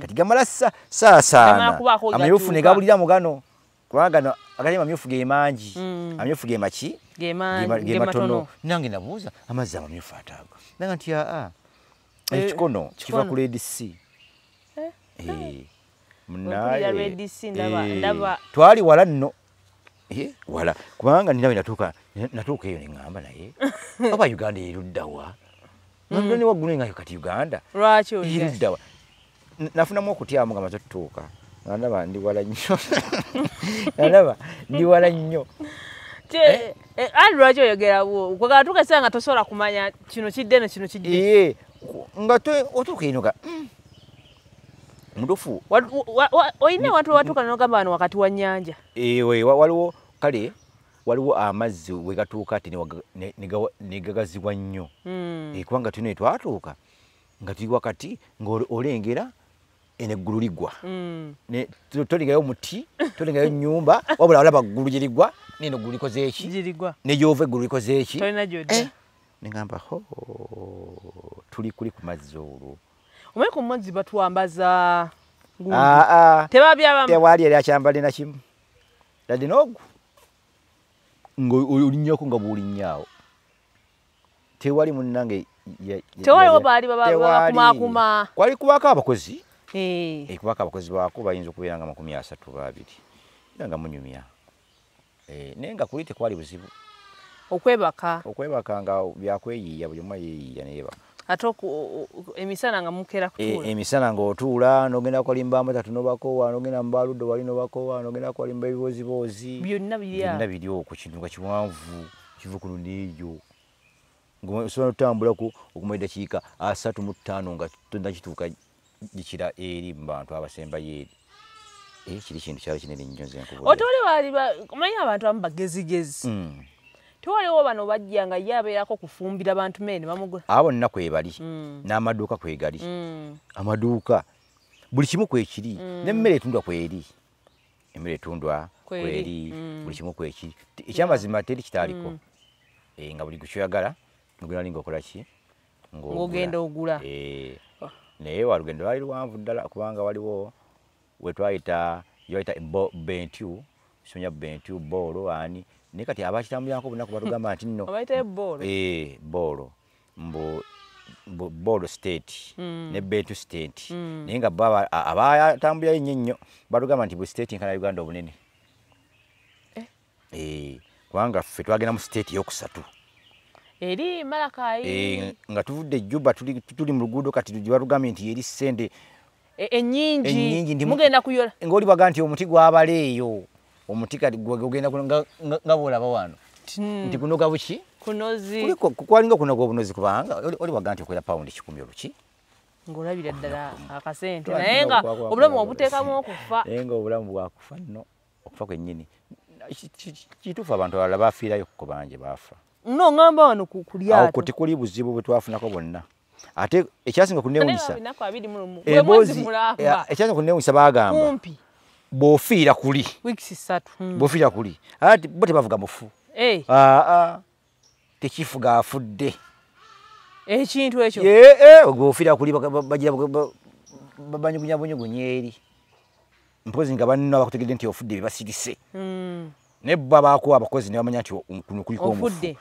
kati gamala saasaana amyufu ne gabulira mu gano kubanga gano agali amyufu ge mangi amyufu ge maki ge matono nange nabuuza amazzi amamyufu ataago nanga nti ekikono kiva ku Red Sea. Twali wala nno wala kubanga ninawe natuuka eyo neŋŋamba naye oba Uganda eruddawa nga ne waggulu nga kati Uganda eruddawa nafunamu okutyamu nga maze tutuuka nandaba ndi wala nnyo
ali lwaki oyogerawo kwegatuuka essanga nga tosobola kumanya kino kiddeno kino kidde
nga otuuka eno ga mutufu
oyina watu watuuka n'ogamba wano wakati wa nnyanja
waliwo kale waliwo amazzi we gatuuka ate ne gagazibwa nnyo kubanga tulina twatuuka nga tuli wakati ng'olengera eneggulu ligwa tolingayo muti tolingayo nnyumba wabula olaba ggulu gye ligwa neno ggulu likoze eki ne gyova eggulu likoze eki neŋŋamba tuli kuli ku mazzi olwo
omanyi ku mazzi batwambaza
tewali yali akyambadde na kimu ladde n'ogwo ng'olinnyako nga bw'olinnyawo tewali munnange
tewaliwo baali bakumaakuma
kwali kubaako abakozi kubaako abakozi baako bayinza okubeera nga 32 era nga munyumya naye nga kuli tekwali buzibu
okwebaka
nga byakweyiiya buli omu yeeyiiya neyebaka
ate emisana nga mukeera kutuula
emisana ng'otuula n'ogenda kwalimba amatatu n'obakowa n'ogenda mu baluddo wali n'obakowa n'ogenda kwalimba ebiboziboozi
byonna
biri okwo kintu nga kiwanvu kiva ku luneeyo ng'osobola n'otambulako okumala eddakiika 35 nga tonnakituuka gikira eri mu bantu abasembayo eri kiri kintu kyali kinene nnyo nze nkubuulira
otoli baali omanyi abantu abamu bagezigezi tewaliwo bano bajja nga ye abeerako kufumbira bantu mene bamugula
abo nnaku ebali n'amaduuka kwegali amaduuka buli kimu kwekiri n'emmere etundwa kweri emmere etundwa kweri buli kimu kwekiri ekyamazima teri kitaaliko nga buli kyoyagala ogenda linga okola ki
ng'ogenda ogula
naye walugendo lwali luwanvu ddala kubanga waliwo wetwayita bentu kisonya bentu boolo ani naye kati abakitambulirako bunaku batugamba nti nno boolo boolo state ne bentu state naye nga abatambulirayo nnyo nnyo batugamba nti buli state nkana Uganda obunene Kubanga ffe twagenda mu state yokusatu
eri Malakai
nga tuvudde Juba tuli mu luguudo kati tugibalugambye nti eri ssente
ennyingi mugenda kuyola
ng'oli baga nti omuti gwabaleeyo omuti kati gugenda nga bwolaba wano nti kunoga buki
kunozi
kwalinga kunoga obunozi kubanga oli baga nti okwera paundi 10 oluki
ng'olabira ddala akasente naye nga obulamu obuteekamu okufa
naye nga obulamu bwakufa nno okufa kwennyini kituufu abantu abalala bafiirayo ku banje baafa
no ngamba wano ku lyato
awo kuti kuli buzibu bwe twafunako bonna ate ekyasinga kunneewunyisa ekyasinga kunneewunyisa baagamba bw'ofiira kuli bw'ofiira kuli ati bo tebavuga mufu tekifuga afudde
ekintu ekyo
bw'ofiira kuli bagira banyugunya eri mpozi nga banno abakutegedde nti ofudde bebasirise ne bba baako abakozi ne bamanya nti kuno kuliko omufu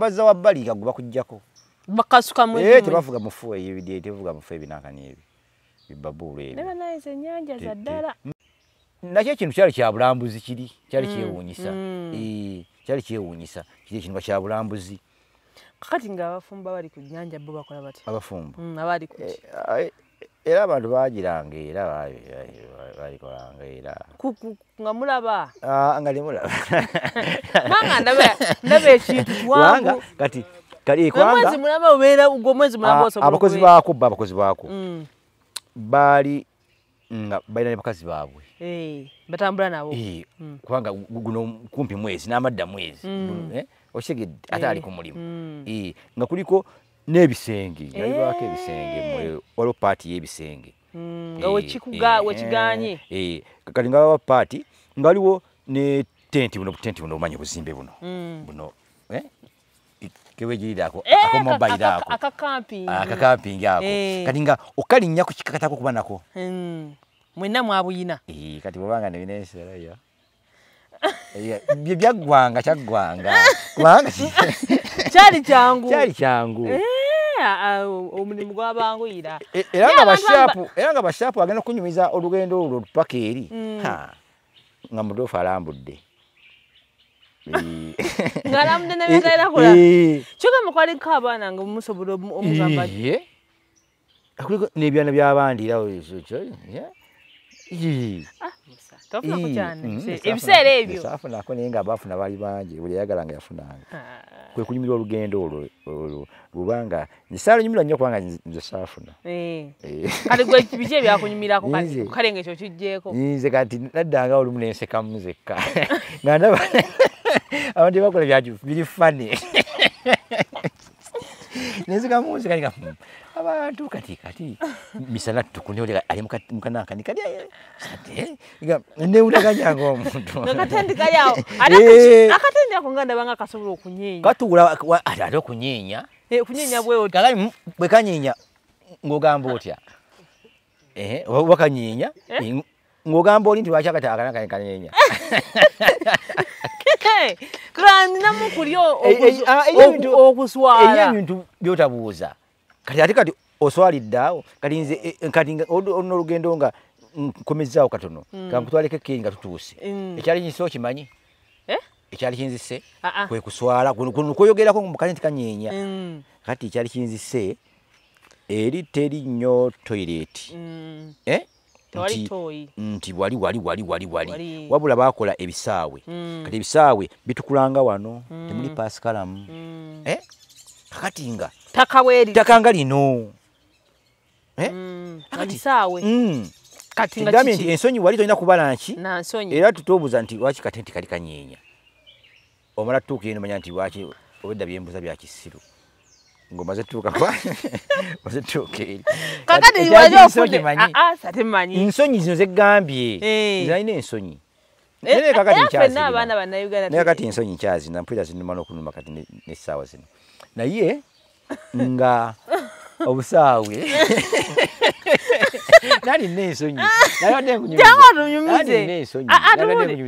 bazza wabbali gagwe bakuggyako
bakasuka mu
tebavuga mufu ebyo tebavuga mufu ebinankani ebyo bibabuulu ebyo
ne banayiza ennyanja za ddala
nakyo ekintu kyali kya bulambuzi kyali kyewuunyisa kyali kyewuunyisa kiri ekintu kya bulambuzi
kakati nga abafumba bali ku nnyanja bo bakola bati
abafumba
abali ku
era abantu baagiranga era balikolanga era
nga mulaba
nga temulaba
manga ndaba ekintu kiwangu
kati
mwezi mulaba obeera gw'omwezi mulaba osobola
abakozi baako baali nga balina ne bakazi baabwe
batambula nabo
kubanga guno kumpi mwezi n'amadda mwezi okitegedde ate ali ku mulimu nga kuliko n'ebisenge yalibaako ebisenge waliwo paati y'ebisenge
nga wekiganye
kati nga waliwo paati nga waliwo ne tenti buno omanyi obuzimbe buno kewegirira akomobile ako akakampingi ako kati nga okalinnya ku kikakatako kuba nako
mwenna mwabuyina
kati bwobanga nebinenserayo byaggwanga kyaggwanga kubanga
kyali kyangu omulimu gwabanguyira
era nga bashaapu agenda okunyumiza olugendo olwo paka eri nga mudoofu alambudde
ng'alambudde nebegayira kola kyogamba kwaliko abaana nga musobola omugamba
kuliko n'ebyana by'abandirawo
tofuna kukyana ebiseera ebyo
saafunako naye nga abaafuna baali bangi buli yayagalanga yafunanga kwe kunyumirwa olugendo olwo lubanga nsaalunyumirwa nnyo kubanga nze saafuna
kale gwe biki ebyakunyumirako kale ngaekyo kijjeeko
nze kati naddanga olumu nensekamu nzekka nga ndaba abantu bakola biri fane nensekamu nzekka abantu kati misana tukunde ali mukanankani kali newulaganya ng'omuntu
akatendika yawo akatendika ako nga ndabanga kasobola okunyeenya
katuula ate okunyeenya
kunyeenya bwe
kakali bwe kanyeenya ng'ogamba otya oba kanyeenya ng'ogamba oli nti lwaki akati akanakani kanyeenya
kaninamu kuli okuswala
ebintu byotabuuza kati oswalidde awo kati olina olugendo nga nkomezzaawo katono kankutwaleko ekkeeri nga tutuuse ekyali kinzise okimanyi ekyali kinzise kwe kuswala kuno kweyogerako mukane nti kanyeenya kati ekyali kinzise eri teri nnyo toyireti nti wali wabula bakola ebisaawe kati ebisaawe bitukulanga wano temuli pasikalamu kakati nga ttaka nga lino kigambye nti ensonyi wali tolina kubala nki era tutobuuza nti lwaki katenti kali kanyeenya omala tutuuka eno manya nti lwaki obedda byembuza bya kisiru ng'omaze tutuuka omaze tutuuka eri ensonyi zino zeggambye ziralina ensonyi naye kati ensonyi nkyazina mpulira zinuma n'okunuma kati n'essaawa zino naye nga obusaawe nalina ensonyi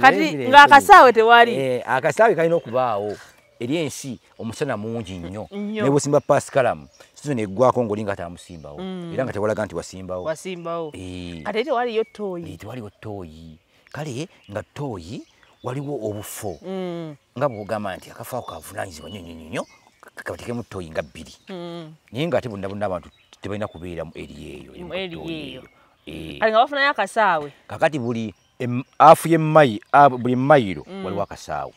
kati ng'akasaawe tewali
akasaawe kalina okubaawo eri ensi omusana mungi nnyo naye bw'osimba pasikalamu sizo neggwako ng'oli nga atamusimbawo era nga tewalaga nti wasimbawo
kati tewaliyo ttooyi
tewaliwo ttooyi kale nga ttooyi waliwo obufo nga bwogamba nti akafo ako kavunanyizibwa nnyo kabatekemu toyi nga 2 naye nga ate bonna abantu tebalina kubeera mu eri eyo
kati nga bafunayo akasaawe
kakati buli afu y'emmayi buli mmayiro waliwo akasaawe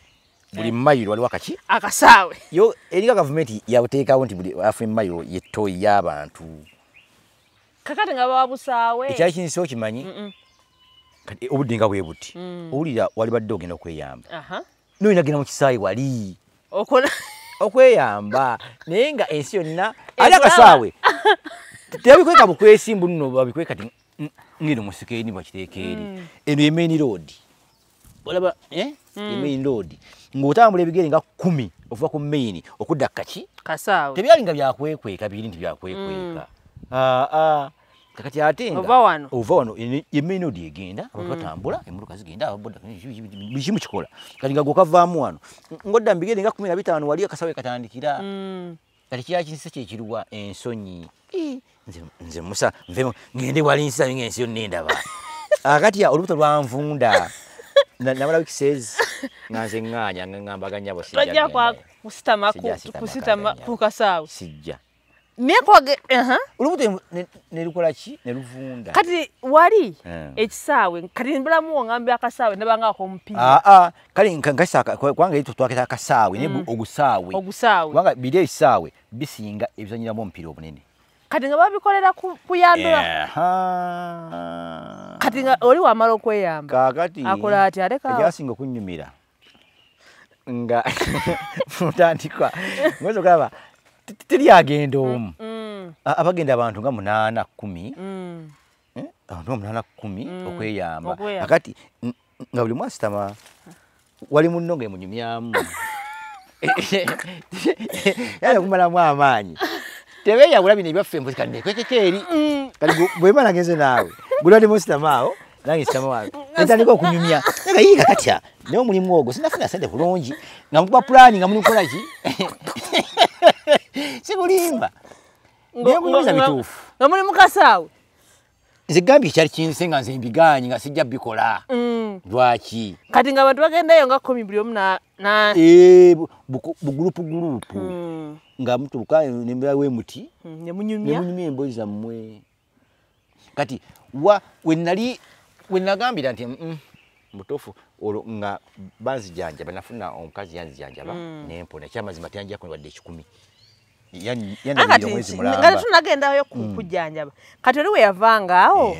buli mmayiro waliwo
akasaawe
yo erika gavumenti yabuteekawo nti buli afu y'emmayiro yettoyi y'abantu
kakati nga babusaawe
ekyali kinzisewo kimanyi obudde nga bwe buti owulira wali badde ogenda okweyamba noyinagenda mu kisaawe wali okweyamba naye nga ensi yonna ali akasaawe tebabikweka bukwesimbu nno babikweka ti ngino musikeeni bakiteeka eri eno ye main road olaba main road ng'otambula ebigere nga 10 okuva ku main okudda
kasaawe
tebyali nga byakwekweka biri nti byakwekweka kakati ate nga ova wano ye main road egenda abantu batambula emmotoka zigenda ababoda buli kimu kikola kati nga gwokavaamu wano ng'odda mu bigere nga 15 wali akasaawe katandikira kati kya kinsi kyekiruwa ensonyi nze musa nvemu ngende wali nsayo ng'ensi yonna endaba akati olubuto lwanvunda namala wiki says nga nze ŋŋaanya ngambaganya bo
tojja kusitama ku kasaawe
sijja
nekwage
olubuto ne lukola ki ne luvunda
kati wali ekisaawe kati mbulamu ngambye akasaawe nabanga akomupiira
kale ngasaka kwanga ito twaketa akasaawe ne ogusaawe kwanga bide ekisaawe bisinga ebizanyiramu omupiira obunene
kati nga babikolera kuyambira kati nga oli wamala okweyamba
kakati
akola ati aleka
ekyasinga okunyumira nga mutandikwa mwezo kalaba teryagenda omu abagenda abantu nga 8 10 abantu 8 10 okweyamba akati nga buli mwasitama wali munno ng'emunyumyamu yana kumalamu amaanyi tebeyawula bino ebyaffe mbuzi kati nekwekekeri kati bwemala genze naawe gulwali musitamaawo nange sitama wange entandika okunyumya nga yiga katya naye omulimu ogwo sinafuna sente bulungi nga mukuba pulaani nga mulikola ki sikulimba naye kunyumiza bituufu
nga muli mu kasaawe
nze gambye ekyali kinse nga nze mbigaanyi nga sijja bikola lwaki
kati nga abantu bagendayo nga 10 buli omu
bugurupu nga mutuuka nembera w'emuti nemunyumya emboozi zammwe kati wenagambira nti mutuufu olwo nga banzijanjaba nafuna omukazi yanzijanjaba nempona ekyamazima teyanjako wadde 10 yanagirira omwezi mulamba
nga tunagendayo kujjanjaba kati oli we yavanga awo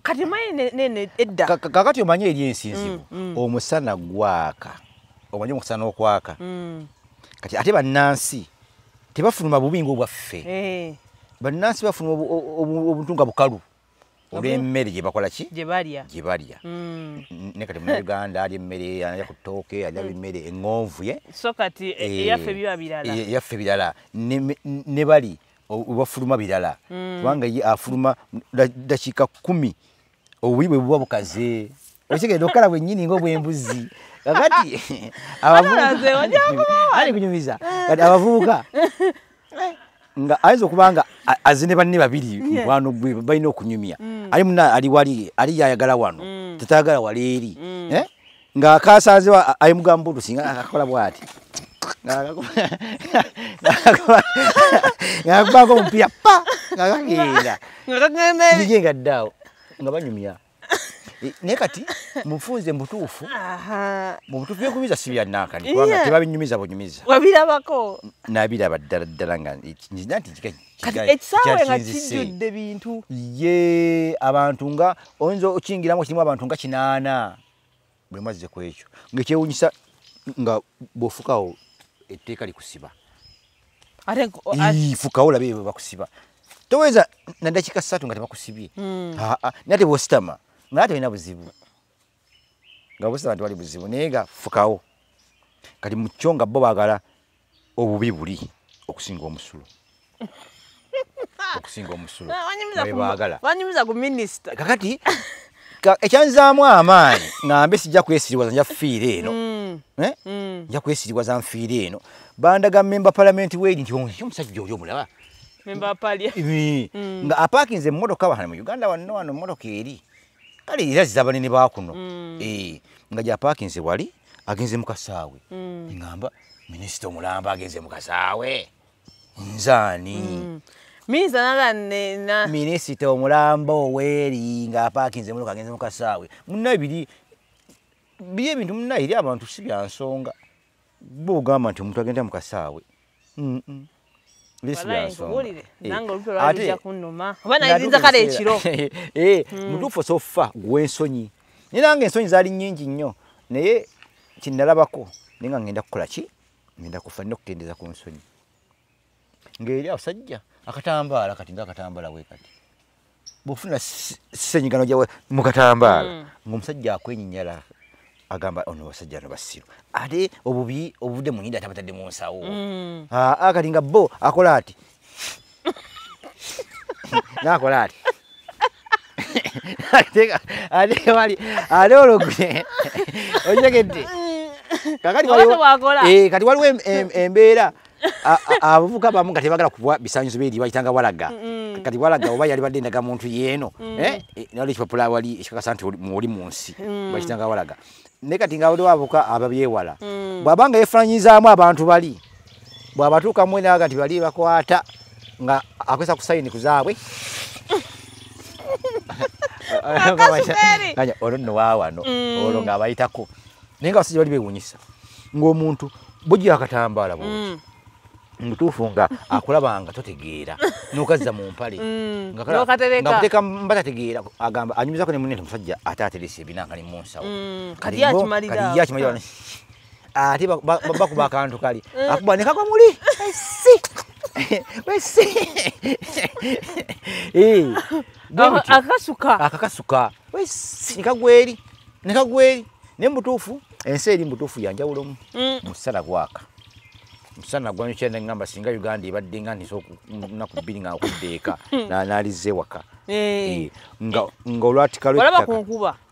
kati manyi edda
kakati omanye eri ensinzibu omusana gwaka omanye omusana okwaka kati ate bannansi tebafuluma bubi ng'obwaffe bannansi bafuluma obuntu nga bukalu olw'emmere gye bakola ki
gye balya
ne kati mu Uganda alya emmere alya ku ttooke alya emmere eŋŋonvu
so kati eyaffe biba birala
eyaffe birala ne bali bafuluma birala kubanga ye afuluma dakiika 10 obubi bwe buba bukaze okitegedde okukala bwennyini ng'obwembuzi kakati ali kunyumiza kati abavubuka nga ayinza okuba nga azine banne babiri mukwano gwe balina okunyumya ali muna ali wali ali yayagala wano tetayagala wali eri nga akasanzewa ayi mugambo singa akakola bwati nga akubanga omupiira pa nga kagenda nga ddawo nga banyumya naye kati mufunze mubutuufu byokunyumiza si byannakani kubanga tebabinyumiza bunyumiza
wabirabako
nabiraba ddala nga nzina nti
kati ekisaawe nga kijjudde bintu
ye abantu nga oyinza okiyingiramu kirimu abantu nga 8 buli mwazze ku ekyo ngaekyewunyisa nga bw'ofukawo etteeka likusiba fukawo olabe bakusiba toweza na dakiika 3 nga tebakusibye naye ate bw'ositama nga ate olina buzibu nga bw'ositama tewali buzibu naye nga fukawo kati mu kyo nga bo baagala obubi buli okusinga omusulo
banyumiza ku minisita
kakati ekyanzaamu amaanyi ngambe sijja kwesiriwaza nja fiira eno nja kwesiriwaza nfiira eno bandaga memba palamenti weeri nti omusajja oli omulaba
memba palia
nga apaakinze emmotoka wano mu Uganda wano emmotoka eri kale era zizabanene bakuno nga ja parkinse wali agenze mu kasaawe ngamba minisita omulamba agenze mu kasaawe nzani minisita omulamba oweri nga parkinse mu agenze mu kasaawe munna biri ebintu munna eri abantu si byansonga bo gamba nti omuntu agenda mu kasaawe mutuufu sofa gw'ensonyi naye nange ensonyi zaali nnyingi nnyo naye kinalabako naye nga ngenda kukola ki ngenda kufa nina okutendeza ku nsonyi ng'eri abasajja akatambaala kati ngaakatambaala we kati bw'ofuna ssenyigano gyawe mu katambaala ng'omusajja akwenyinyala agamba ono basajja no basiru ate obubi obudde mu nyinda atabatadde mu nsawo kati nga bo akola ati nakola ati ate wali ate ologwe ojegedde kati waliwo embeera abavuka bamu nga tebagala kuwa bisanyizo biri bayitanga walaga kati walaga oba yali badde ndaga muntu yeeno nali ekipapula wali ekikakasa nti oli mu nsi bayitanga walaga ne kati nga waliwo abavuka ababyewala bw'abanga yefaanyizaamu abantu bali bw'abatuuka mwe naga nti bali bakwata nga akwesa ku sayini ku zaabwe olwo nno waawano olwo ng'abayitako naye nga abasajja bali beewunyisa ng'omuntu bujja akatambaala bwoti mutuufu nga akulabanga totegeera n'okazza mu mpale ngakuteeka mbatategeera agamba anyumizako ne munne nti omusajja ate aterese ebinanga ne mu nsawo kati ye akimalira ate bakuba akantu kali akuba ne kagwa muli akakasuka nekagweri naye mutuufu ensi eri mutuufu yanjawulomu musala gwaka musana gwanyukira ngamba singa Uganda ibadde nga ntiso naku bbiri nga okuddeeka n'alizze waka nga olwatika lw'ettaka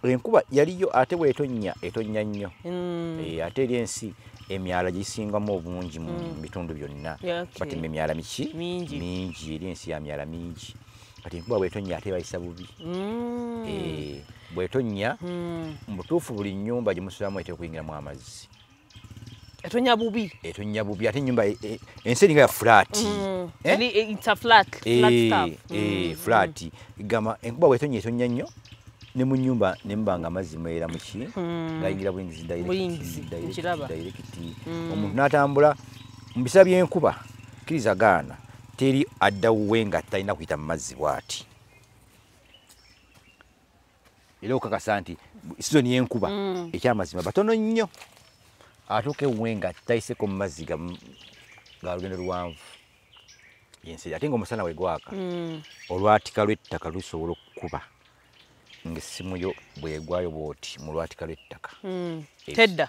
enkuba yaliyo ate bw'etonnya nnyo ate eri ensi emyala gisingamu obungi mu bitundu byonna batema emyala mingi eri ensi ya myala mingi kati enkuba bw'etonnya ate bayisa bubi bw'etonnya mutuufu buli nnyumba gye musulamu etera okuyingiramu amazzi
etonya bubi
ate ennyumba ensi eringa ya fulaati fulaati gamba enkuba bw'etonnya etonya nnyo ne mu nnyumba ne mubanga amazzi meera muki gayingira buyingizi dayirekiti omuntu n'atambula mu biseera by'enkuba kkiriza gaana teri addawuwe nga talina kuyita mu mazzi bw'ati era okakasa nti sizoni y'enkuba ekyamazima batono nnyo atuuka ewuwe nga tayiseko mu mazzi ga lugendo luwanvu yensi ate ng'omusana we gwaka olwatika lw'ettaka lusobola okukuba ng'essimu yo bw'egwayo bw'oti mu lwatika lw'ettaka
tedda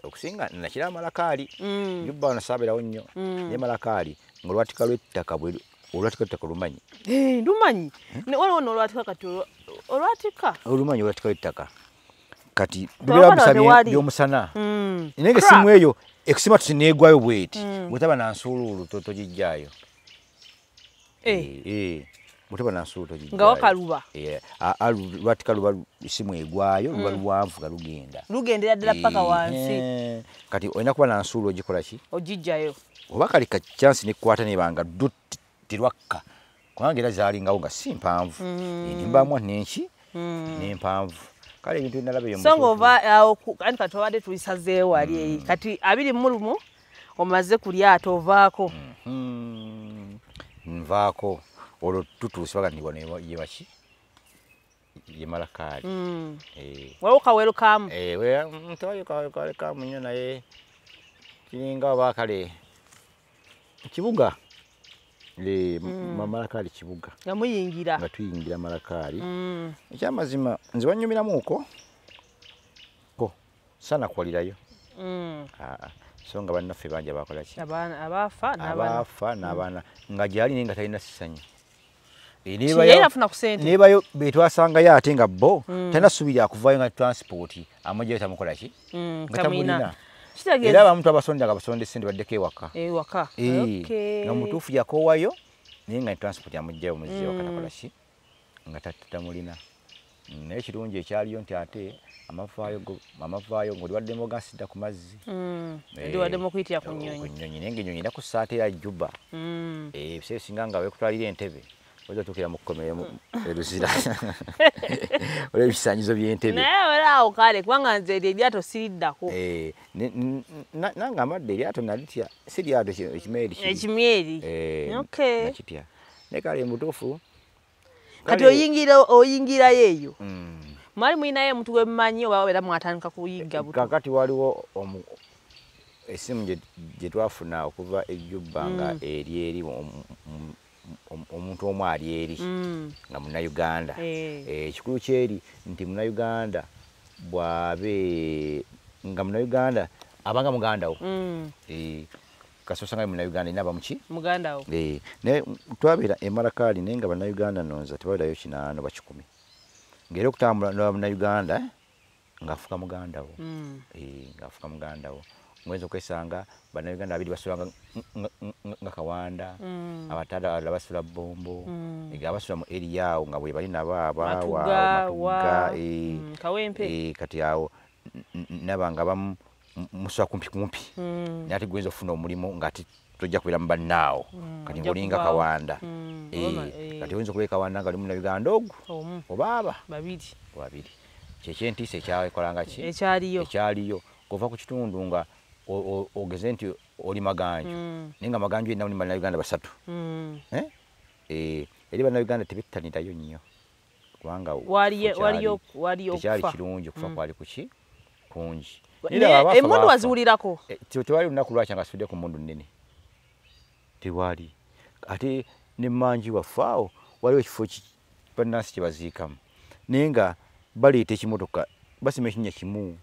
okusinga nakira amalakaali jubba wano saaberawo nnyo naye malakaali ng'olwatika lw'ettaka olwatika lw'ettaka lumanyi
lumanyi waliwo n'olwatika kati
olumanyi olwatika lw'ettaka kati lubeera by'omusana naye ng'essimu eyo ekusima tusi neegwayo bw'eti bwetaba nansuuluulu togijjaayo bwetaba nansuuluulu togijjaayo
nga wakaluba
lwatika luba essimu egwayo luba luwanvu nga
lugendera ddala paka wansi
kati olina kuba nansuuluulu ogikola ki
ogijjayo
oba kali ka chansi nekwata nebanga terwakka kubanga era zaalingawo nga si mpanvu ndimbaamu nenki nempanvu kale ebintu binalaba eyo
songa ova awo kati wabadde tulisazeewo wali kati 20 omaze kulyato ovaako
nvaako olwo tutuuse bagandibwa yebaki ye malakaali
waliwo kawero kamu
tewali kawero kamu nnyo naye kiringa oba kale kibuga malakaali kibuga
nga muyingira
nga tuyingira malakaali ekyamazima nze wanyumiramuuko sana kwalirayo so nga bannaffe bangi abakolaki abaafa n'abaana nga gyali naye nga talina ssanyu nebayo betwasangayo ate nga bo talina ssuubi lyakuvaayo nga transipooti amagyayo tamukolaki nga tamulina era abamuntu abasonda nga basonda essente baddeko ewaka nga mutuufu yakoowayo naye nga transport amugjayo muzzeeyo katakolaki nga tatamulina N'ekirungi ekyaliyo nti ate amavaayo ng'oliwaddemu ogasida ku mazzi.
Oliwaddemu okuyitira ku nnyonyi.
Naye ng'ennyonyi nakussa ate ya Juba. Ebiseera ebisinga nga weekutwalira entebe oyinza otuukira mu kkomero eruzira olwa ebisaanyizo by'entebe.
Naye olaawo kale kubanga nze eryato siriddako.
Nange amadde eryato nalitya, si lyato ekimyeri.
Ekimyeri.
Nakitya. Naye kale mutuufu.
Kati oyingirayo eyo. Mwali mulinayo omuntu gwe mumanyi oba era mwatandika kuyigga buto?
Kakati waliwo essimu gye twafuna okuva e Juba nga eri omuntu omu ali eri nga Munnayuganda. Ekikulu kyeri nti Munnayuganda bw'abe nga Munnayuganda abanga muganda wo. Kasoosa nga Munnayuganda inaaba muki?
Muganda wo.
Naye twabeera e Malakali naye nga Bannayuganda nonza tebawerayo 8 oba 10. Ng'era okutambula n'Abannayuganda ng'afuka muganda wo. Ng'afuka muganda wo. Mwenza okwesanga Bannayuganda babiri basula nga Kawanda, abatada basula Bombo, abasula mu area awo nga bwe bali nabo Matuga,
Kawempe.
Kati awo nabanga bamu musula kumpi. Naye ate gwenza ofuna omulimu ng'ate tojja kubeera mu bannaawo. Kati ng'olinga Kawanda. Kati oyinza okubeera Kawanda nga oli Munnayuganda ogwo oba babiri. Kyekyentiisa ekyakolanga ki? Ekyaliyo. Kuva ku kitundu nga ogeze nti oli Maganju. Naye nga Maganju yenna oli Bannayuganda 3. Eri Bannayuganda tebettanirayo nnyo. Kubanga tekyali kirungi okufa kwali kuki? Kungi.
Emmundu waziwulirako?
Tewali lunaku lwakya nga asudde ku mmundu nnene. Tewali. Ate ne Manji waffe awo waliwo ekifo bannansi kye baziikamu. Naye nga baleeta ekimotoka basima ekinnya kimu.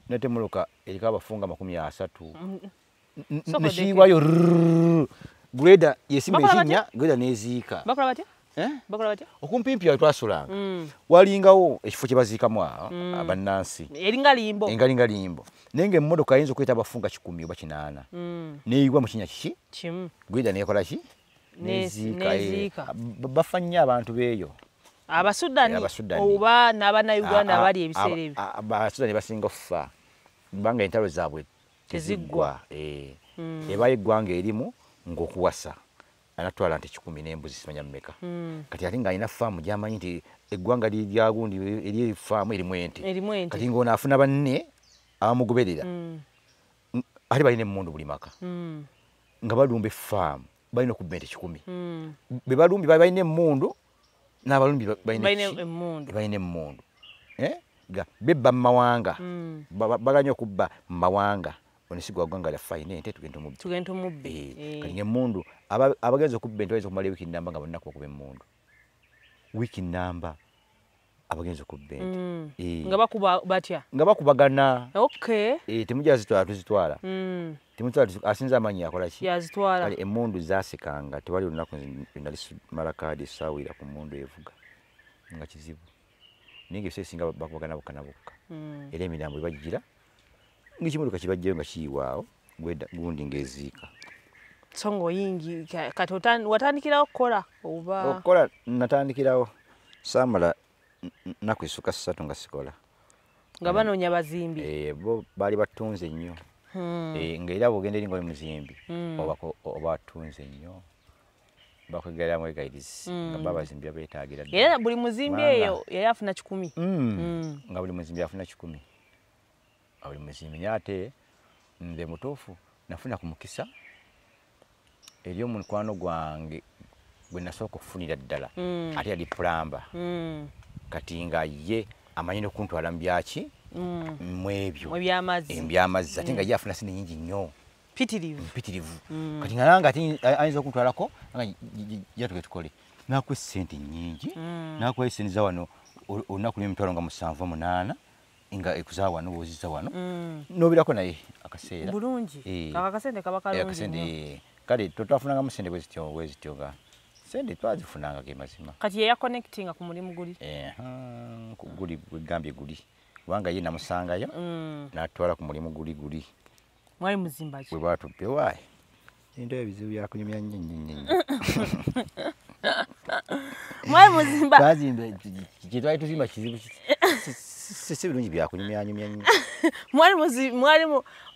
N'ettemoloka eriko abafunga 30. Nekiyiwayo Greda yesima ekinnya Greda n'eziika.
Bakola batya?
Okumpimpi awo twasulanga. Walingawo ekifo kye baziikamu abannansi.
Eringa limbo.
Engalinga limbo. Naye ng'emmotoka ayinza okweta abafunga 10 oba 8. N'eyiwa mu kinnya kiki?
Kimu.
Greda n'ekola ki? N'eziika. Bafa nnyo abantu beeyo.
Abasudani oba n'Abannayuganda abali ebiseera ebyo.
Abasudani basinga okufa kubanga entalo zaabwe teziggwa. Ebaayo eggwanga erimu ng'okuwasa anatwala nti 10 n'embuzi simanya mmeka. Kati ate ng'alina faamu gy'amanyi nti eggwanga lya gundi eri faamu erimu ente. Kati ng'ono afuna banne abamugoberera. Ate balina emmundu buli maka. Nga balumba effaamu balina okubba ente 10. Be balumbi balina emmundu n'abalumbi balina emmundu. Bebba mu mawanga. Baganya okubba mu mawanga. Onesigwa ggwanga lyaffe alina ente tugenda tumubbe. Kati ng'emmundu abagenza okubba ente bayinza okumala wiiki nnamba nga bonna kuba emmundu. Wiiki nnamba abagenza okubba ente.
Nga bakuba batya? Nga
bakubagana.
Temujja
tuzitwala. Asinza amanyi akola ki?
Yazitwala.
Kale emmundu zaasekanga tewali lunaku nali Malakadi saawira ku mmundu evuga nga kizibu. Naye ng'ebiseera ebisinga bakubagana bokka na bokka. Era emirambo ebagigira ng'ekimotoka kibajjayo nga kiyiwaawo gundi ng'eziika.
So ng'oyingi kati watandikirawo okukola oba?
Okukola natandikirawo saamala nnaku esukka 3 nga sikola.
Nga banoonya bazimbi?
Bo baali batunze nnyo. Ng'era bw'ogenda eri ng'oli muzimbi oba atunze nnyo. Bakwegera mwegayirizi nga babazimbi beetaagira.
Era buli muzimbi eyo yali afuna 10.
Nga buli muzimbi afuna 10. Buli muzimbi naye ate nze mutuufu nafuna ku mukisa eri omukwano gwange gwe nasooka okufunira ddala ate yali pulamba. Kati nga ye amanyi n'okuntwala mu byaki mu ebyo ebyamazzi ate nga ye afuna sente nnyingi nnyo. Mpitirivu. Kati nga nange ate ayinza okuntwalako nga jatuke tukole nakuwa sente nnyingi nakuwa sente za wano olunaku lw'emitwalo nga 7 8 nga ekuza wano woziza wano nobirako naye akaseera
bulungi akasente kaba kalungi.
Kale twafunangamu sente bwe zityo nga sente twazifunanga ge mazima.
Kati yeya connectinga ku mulimu guli?
Guli gwegambye guli kubanga ye namusangayo n'atwala ku mulimu guli.
Mwali muzimba ki?
Bwe batubbe waayi ento ebizibu byakunyumya nnyo.
Mwali muzimba.
Bazimba kitwali tuzimba kizibu si birungi byakunyumya.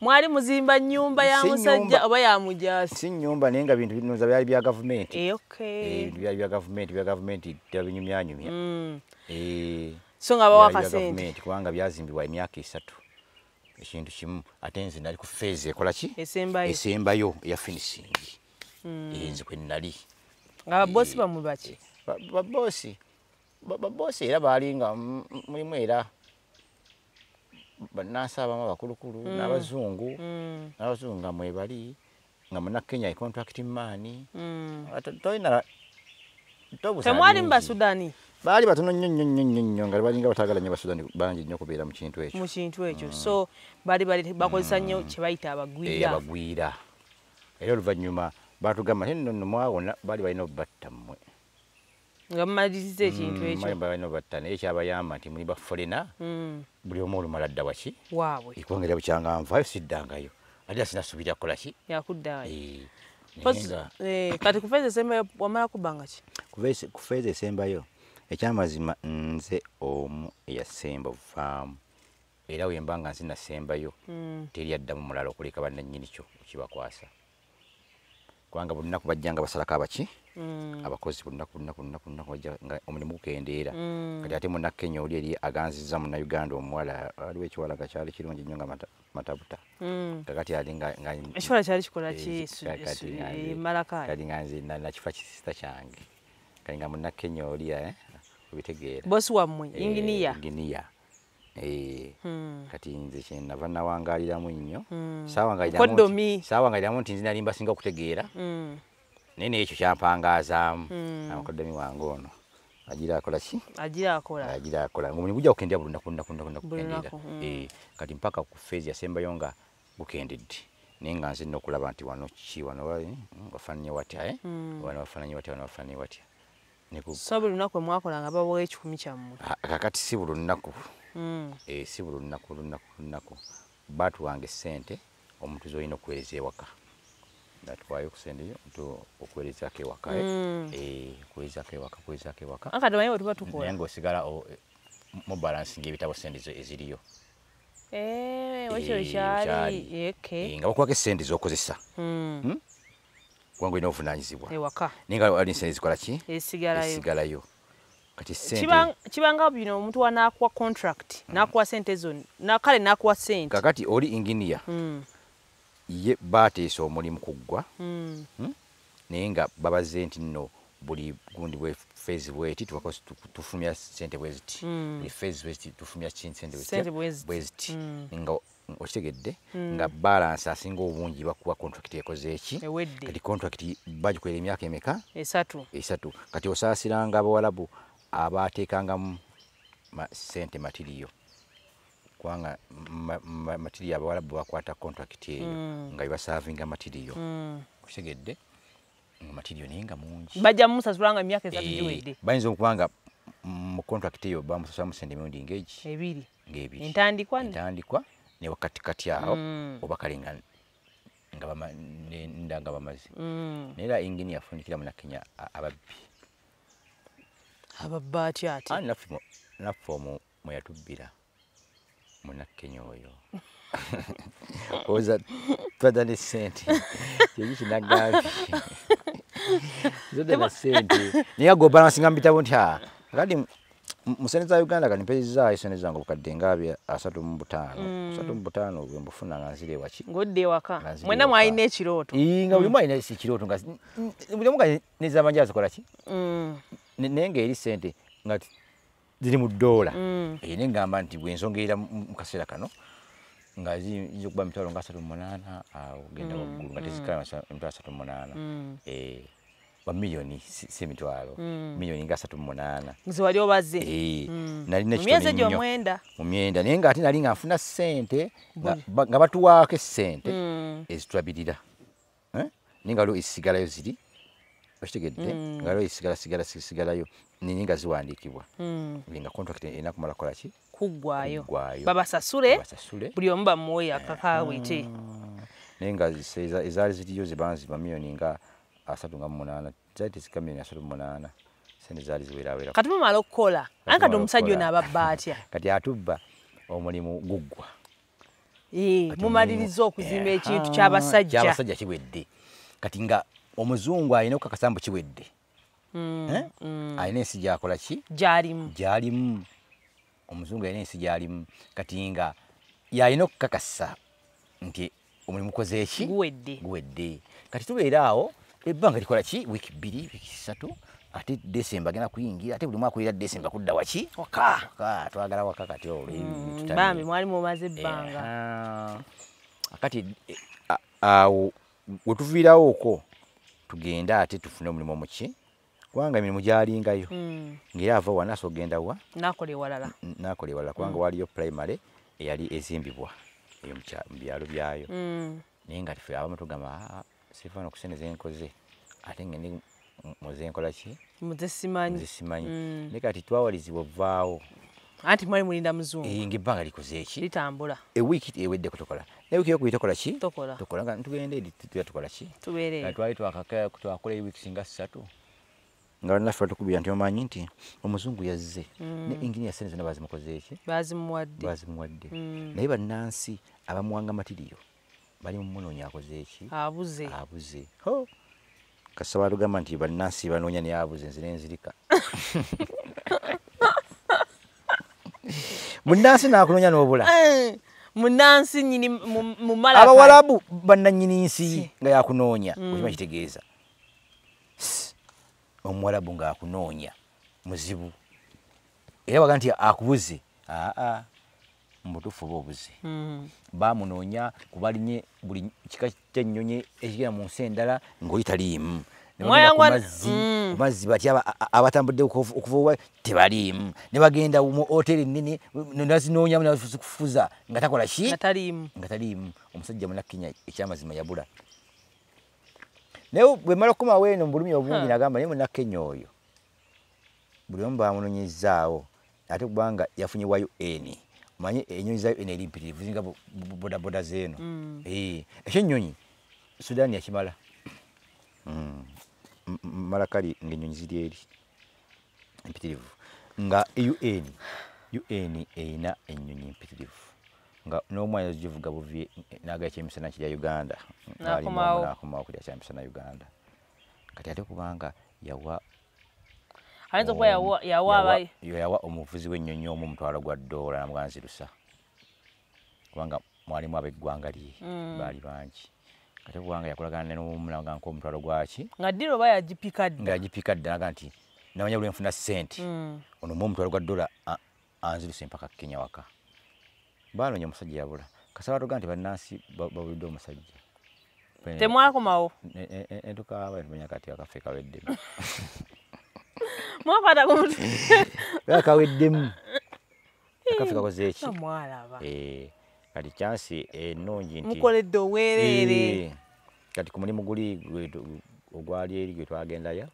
Mwali muzimba nyumba ya musajja oba ya mujasi.
Si nyumba nenga bintu binoza byali bya government.
Okay.
Byali bya government byabinyumya.
So nga bawa kasente.
Kubanga byazimbibwa emyaka 3. Ekintu kimu ate nze nali ku phase ekola ki? Esembayo ya finishing. Nze kwe nali.
Nga boss bamwe baki?
Boss era balinga mulimu era banasa abamu abakulukulu n'abazungu nga mwe bali nga muna Kenya contract man toina tobusa
temwali mba Sudani
bali batono nnyo nga balinga batagala nnyo Basudani bangi nnyo kubeera mu kintu ekyo
so bali bakozesa nnyo kye bayita abagwira
era oluvannyuma batugamba nno mwawona bali balina obatta mmwe
nga mmaliriza ekintu ekyo
balina obatta naye ekyabayamba nti muli bafolena buli omu olumala dda waki
waabwe
ekwongera bukyanga nvayo siddangayo ate sinasuubira kukola ki
yakuddayo kati kufeeza esembayo wamala kubbanga ki
kufeeza esembayo ekyamazima nze omu eyasemba ovaamu era wemba nga nze nasembayo teri addamu mulala okuleka bannannyini kyo kibakwasa kubanga buli lunaku bajjanga basalako abaki abakozi buli lunaku bajja nga omulimu gukendeera kati ate muna Kenya oli eri aganzizza muna Uganda omuwala waliwo ekiwala kakyali kirungi nnyo nga matabuta kakati ali nga
ekiwala kyali kikola ki malakayi
kati nga nze nakifa kisista kyange kati nga muna Kenya oli obitegeera
bosi wammwe inginiya
kati nze kyenava nawangaaliramu nnyo saawangaliramu nti nze nali mbasinga okutegeera naye n'ekyo kyampangazaamu amukoddomi wange ono agira akola ki agira akola ngaomulimu gujja kukendera buli lunaku kukendeera kati mpaka ku feezi yasembayo nga gukendedde naye nga nze nokulaba nti wano ki wano wafaananye watya wano wafaananye watya
so buli lunaku mwakolanga babawa 10 kyammwe
kakati si buli lunaku si buli lunaku batuwanga essente omuntu z'olina okuweereza ewaka natwayo ku sente okuweerezako ewaka okuweerezako ewaka
akati omanyi bwe tuba tukola
naye ng'osigala mu balansinga ebitabo sente eziriyo
wakyo kyali
nga bakuwako essente z'okozesa kubanga olina obuvunaanyizibwa
ewaka
naye nga wali essente zikola ki
esigalayo
kati sente
kibanga bino omuntu wanaakuwa contract n'akuwa sente zonna kale n'akuwa sente
kakati oli inginiya ye baateesa omulimu kuggwa naye nga babaze nti nno buli gundi bwe feezi bweti tufumya sente bweziti buli feezi bweziti tufumya sente bweziti nga okitegedde nga balance asinga obungi bakuwa contract ekoze eki kati contract bagikolera emyaka emeka 3 kati osaasiranga abawalabu abateekangamu sente matiriyo kubanga matiriyo abawalabu bakwata contract eyo nga bibasavinga matiriyo okitegedde matiriyo naye nga mungi
bajja musasulanga emyaka 3 giwedde
bayinza okubanga mu contract eyo bamusasulamu sente emirundi
ebiri
entandikwa ne wakatikati awo oba kale nga bamaze naye era ingini yafunikira muna Kenya
ababba atya ate
naffe omwo mwe yatubbira muna Kenya oyo oza twada ne sente kyeki kinagambye zoda na sente naye ago balansinga mu bitabo nti kati mu sente za Uganda kati mpezizaayo sente zange obukadde nga 35 bwe mbufuna nga nzire waki
ng'odde ewaka mwena mwalina ekirooto
nga buli mwalina ekirooto nga buli omu nga nezamanja zikola ki naye ng'eri sente nga ziri mu ddoola naye ngamba nti bwensongerera mu kaseera kano nga ziyinza okuba emitwalo nga 38 awo genda waggulu nga tezikala emitwalo 38 wa miliyoni si emitwalo miliyoni nga 38
nze wali obaze
nalina
myezi gy'omwenda
mu myenda naye ng'ate nali nga nfuna ssente nga batuwaako essente ezitulabirira naye nga waliwo ezisigalayo ziri okitegedde nga waliwo ezisigalayo naye nga ziwandiikibwa nga contract erina kumala kola ki
kuggwayo babasasule buli omu bamuwe akakaawete
naye nga ezaali ziriyo zibanziba miliyoni nga 38 zali zikamenya 38 sente zali ziwera
kati mumala okukola anka kati omusajja ono ababba atya
kati atubba omulimu guggwa
mumaliriza okuzimba ekintu ky'abasajja
kiwedde kati nga omuzungu alina okukakasambu kiwedde alina ensi gyakola ki gyalimu omuzungu alina ensi gyalimu kati nga yalina okukakasa nti omulimu koze eki guwedde kati tubeera awo ebbanga likola ki wiiki 2 wiiki 3 ate December agenda kuyingira ate buli mwaka kulira December kudda waki waka twagala waka kati
bambi mwali mumaze ebbanga
kati awo wetuviirawo okwo tugenda ate tufune omulimu muki kubanga emirimu gyalingayo ng'era ava wanaaso ogenda wa
nakola ewalala
kubanga waliyo primary eyali ezimbibwa eyo mu byalo byayo naye nga tife abamu tugamba sifaana okuseneza enkoze ate ngende muzenkola ki
muzisimanyi
naye kati twawalizibwa ovaawo
anti mwali mulinda muzungu
ng'ebbanga likoze eki
litambula
ewiiki ewedde kutokola naye wiiki yokubiri tokola ki
tokola
nga tugende eri tukola ki
tubeere
twali twakola ewiiki singa 3 nga bannaffe batukubira nti omanyi nti omuzungu yazze ne engineer sente zonna bazimukoze eki bazimuwadde naye bannansi abamuwanga matiriyo bali mumunoonya akoze eki abuze kasaba batugamba nti bannansi banoonya naye abuze nzire enzirika munnansi naakunoonya n'obula
munnansi nyini mumala
abawalabu bannannyini nsi nga yakunoonya okima kitegeeza omuwalabu ng'akunoonya muzibu era waga nti akubuze mubutuufu oba obuze bamunoonya kubalinye buli kika ky'ennyonyi ekigenda mu nsi endala ng'oli taliimu mazzi bati abatambudde okuva tebaliimu ne bagenda mu hoteri nnene nazinoonya nazikufuza nga takola ki nga taliimu omusajja munakkenya ekyamazima yabula naye bwe mala okukomawo eno mu bulumi obungi nagamba naye munakkenya oyo buli omu bamunonyezaawo ate kubanga yafunye wa UN omanyi ennyonyi za UN eri mpitirivu zinga bodaboda zeeno ekyennyonyi Sudan yakimala mala kali ng'ennyonyi ziri eri empitirivu nga UN erina ennyonyi empitirivu nga n'omwana zivuga buvye naga ekyemisana kirya Uganda n'akomawo kulya kyemisana Uganda kati ate kubanga yawa
ayinza okuba yawa
omuvuzi w'ennyonyi omu omutwalo gwa $1 namuganzirusa kubanga mwalimu ab'eggwanga lye baali bangi kati kubanga yakolagana n'omulaga nk'omutwalo gwaki
nga ddiro oba
yagipikadde naga nti namanya buli nfuna ssente ono mu omutwalo gwa $1 anziruse mpaka Kenya waka baanoonya omusajja yabula kasaba tuga nti bannansi babulidde omusajja
temwakomawo
entukaaba tumenya kati akaffe kaweddemu
mwakwata ku mutwe
kaweddemu akaffe kakoze eki kati kyansi ennungi nti
mukoledde obwereere
kati ku mulimu guli ogwali eri gwe twagendayo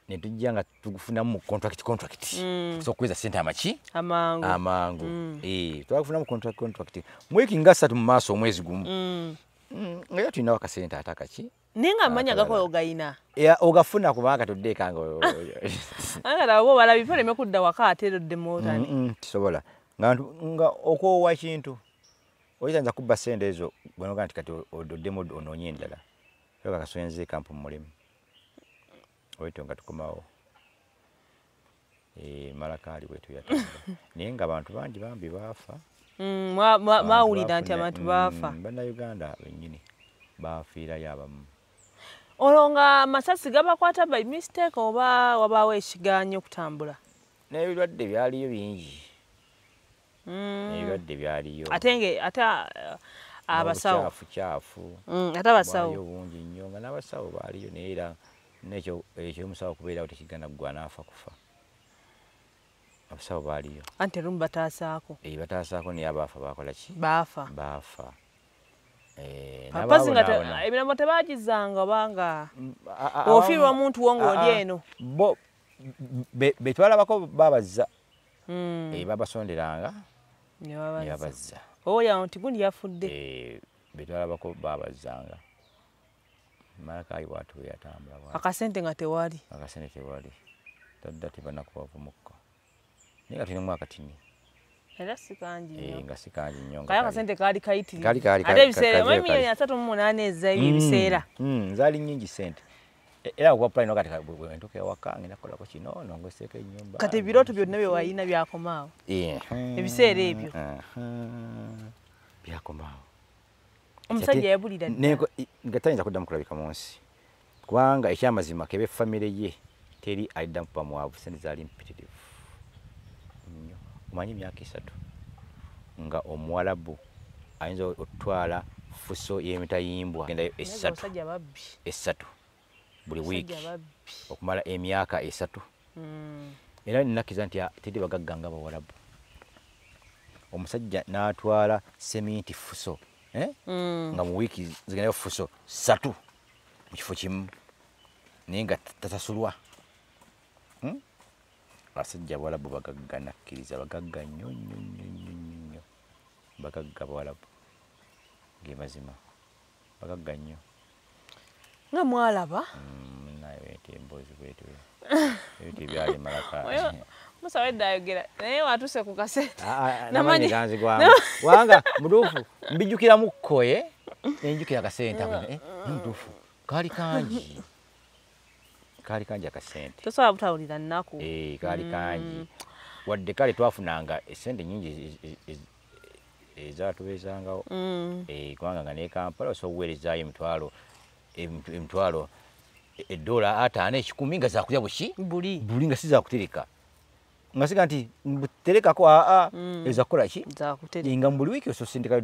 ne tujja nga tugufunamu contract so kuweza sente amaki amangu twagufunamu contract mu wiiki nga 3 mu maaso omwezi gumu nga tulinawo akasente atakaki
ninga amanya gakola ogayina
ogafuna kubanga tuddeekanga
abo balabi oleme kudda waka ateerodde mootani
tisobola nga okwowa kintu oyinza kubba sente ezo bwenoga nti kati oddemu onoonye endala yoga kaswenze kampu mu mulimu oito nga tukomawo malakaali bwetu yatanga naye nga abantu bangi bambi baafa
mawulira nti abantu baafa
bannayuganda bennyini baafiirayo abamu
olwo nga amasasi gabakwata by mistake oba wabaawo ekigaanyi okutambula
n'ebirwadde byaliyo bingi ebirwadde byaliyo
ate abasawo
kyafu
ate abasawo
bungi nnyo nga n'abasawo baaliyo naye era nekyo omusawo kubeerawo tekigana ggwa n'afa kufa abasawo baaliyo
anti lumu bataasaako
bataasaako naye abaafa bakola ki baafa
papazi nga emirambo tebagizanga obanga ofiirwa muntu wo ng'oli eno
bo betwalabako babazza babasonderanga ne babazza
oya nti gundi yafudde
betwalabako babazzanga Malakayi bwatu yatambula bwa.
Akasente nga tewali.
Akasente tewali. Tadda tibana kubavu mukko. Ninga tuli mwaka tini.
Era sikanji nnyo.
Nga sikanji nnyo.
Kaya akasente kaali kayitiri.
Kali.
Ate ebiseera milioni 38 ezza ebiseera.
Zaali nnyingi sente. Era okuba plan wakati bwentuka ewaka ngenda kukolako kino nongoseeko ennyumba.
Kati ebirooto byonna bye wayina byakomaawo. Ebiseera ebyo.
Byakomaawo.
Omusajja yabulira
nga tayinza kuddamu kulabika mu nsi. Kubanga ekyamazima kebe famire ye teri alidda kuba mwavu sente zaali mpitirivu. Omanyi emyaka 3 nga Omuwarabu ayinza otwala fuso y'emitayimbwa gendayo 3 buli wiiki okumala emyaka 3. Era ninakiza nti teri bagagga nga Abawarabu. Omusajja n'atwala seminti fuso nga mu wiiki zigendayo fuso 3 mu kifo kimu naye nga tasasulwa. Abasajja Abawarabu bagagga nakkiriza bagagga nnyo bagagga Abawarabu gemazima bagagga nnyo
nga mwalaba
naye wete embozi bwetu ebyo byali Malakayi
Musa wedda ayogera naye watuse ku kasente
namanyi ganzi gwamu wanga mudufu mbijukira mukkoye nenjukira kasente mudufu kali kanji akasente
tosobola butawulira nnaku
kali kanji wadde kale twafunanga esente nyingi ezatubeezangawo kubanga nga ne Kampala osobola okuweerezaayo emitwalo $5 nga zakulya buki buli nga si zakutereka nga siga nti buterekako eza kukola ki nga buli wiiki ososindikayo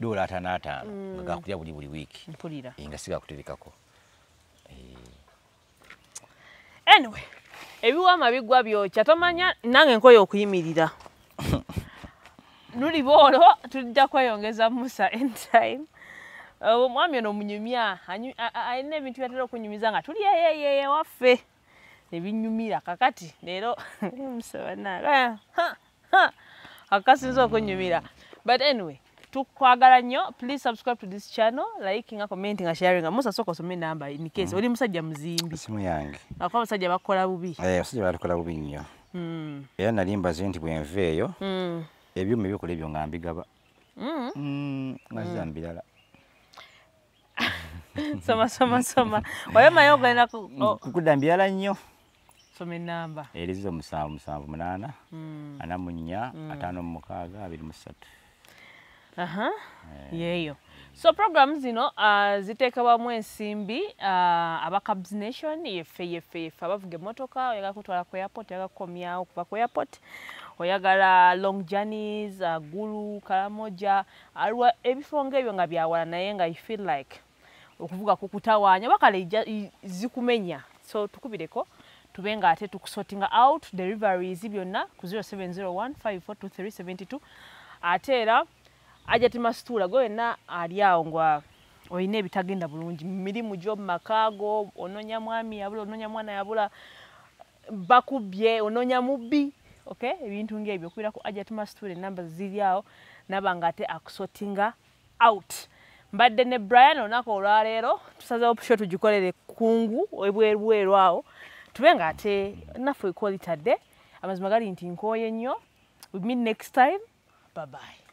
$5 nga gakulya buli wiiki nga si gakuterekako.
Anyway, ebiwama bigwa byokya tomanya nange nkoye okuyimirira. Nuli boolo tujja kweyongeza Musa anytime. Omwami ono munyumya alina ebintu byatera okunyumiza nga tuli yeye waffe ebinyumira kakati leero Musa bannange akasinza okunyumira. But anyway, tukwagala nnyo. Please subscribe to this channel, liking, commenting, sharing. Musa soko some number in case oli musajja muzimbi.
Simu yange.
Akwa musajja bakola bubi.
Musajja bakola bubi nnyo. Era nalimba zinti bwenveeyo. Ebyuma ebyokola ebyo nga mbigaba. Nga zambirala.
Soma. Oyamayo ogenda
kukudambirala nnyo.
Some number.
Erizo 778 4 5 6 23.
Yeyo. So programs zino ziteekebwamu ensimbi aba Cubs Nation yeffe abavuga emmotoka oyagala kutwala ku airport oyagala kukomyawo kuva ku airport oyagala long journeys Gulu Karamoja aliwa ebifo ng'ebyo nga byawala naye nga you feel like okuvuga kukutawaanya bakale zikumenya. So tukubireko tube nga ate tukusortinga out deliveries byonna ku 0701 542372 ate era Ajati Masitula gwenna ali awo ngwa oyina ebitagenda bulungi mirimu gyo makago ononya mwami yabula ononya mwana yabula bakubye ononya mubbi ebintu ngebyo kwira ku Ajati Masitula numbers ziri awo nabanga ate akusortinga out. Mbadde ne Brian onako olwaleero tusaze option tugikolere kungu ebweru awo tube nga ate nafu equalitadde amazima gali nti nkoye nnyo. We meet next time. Bye bye.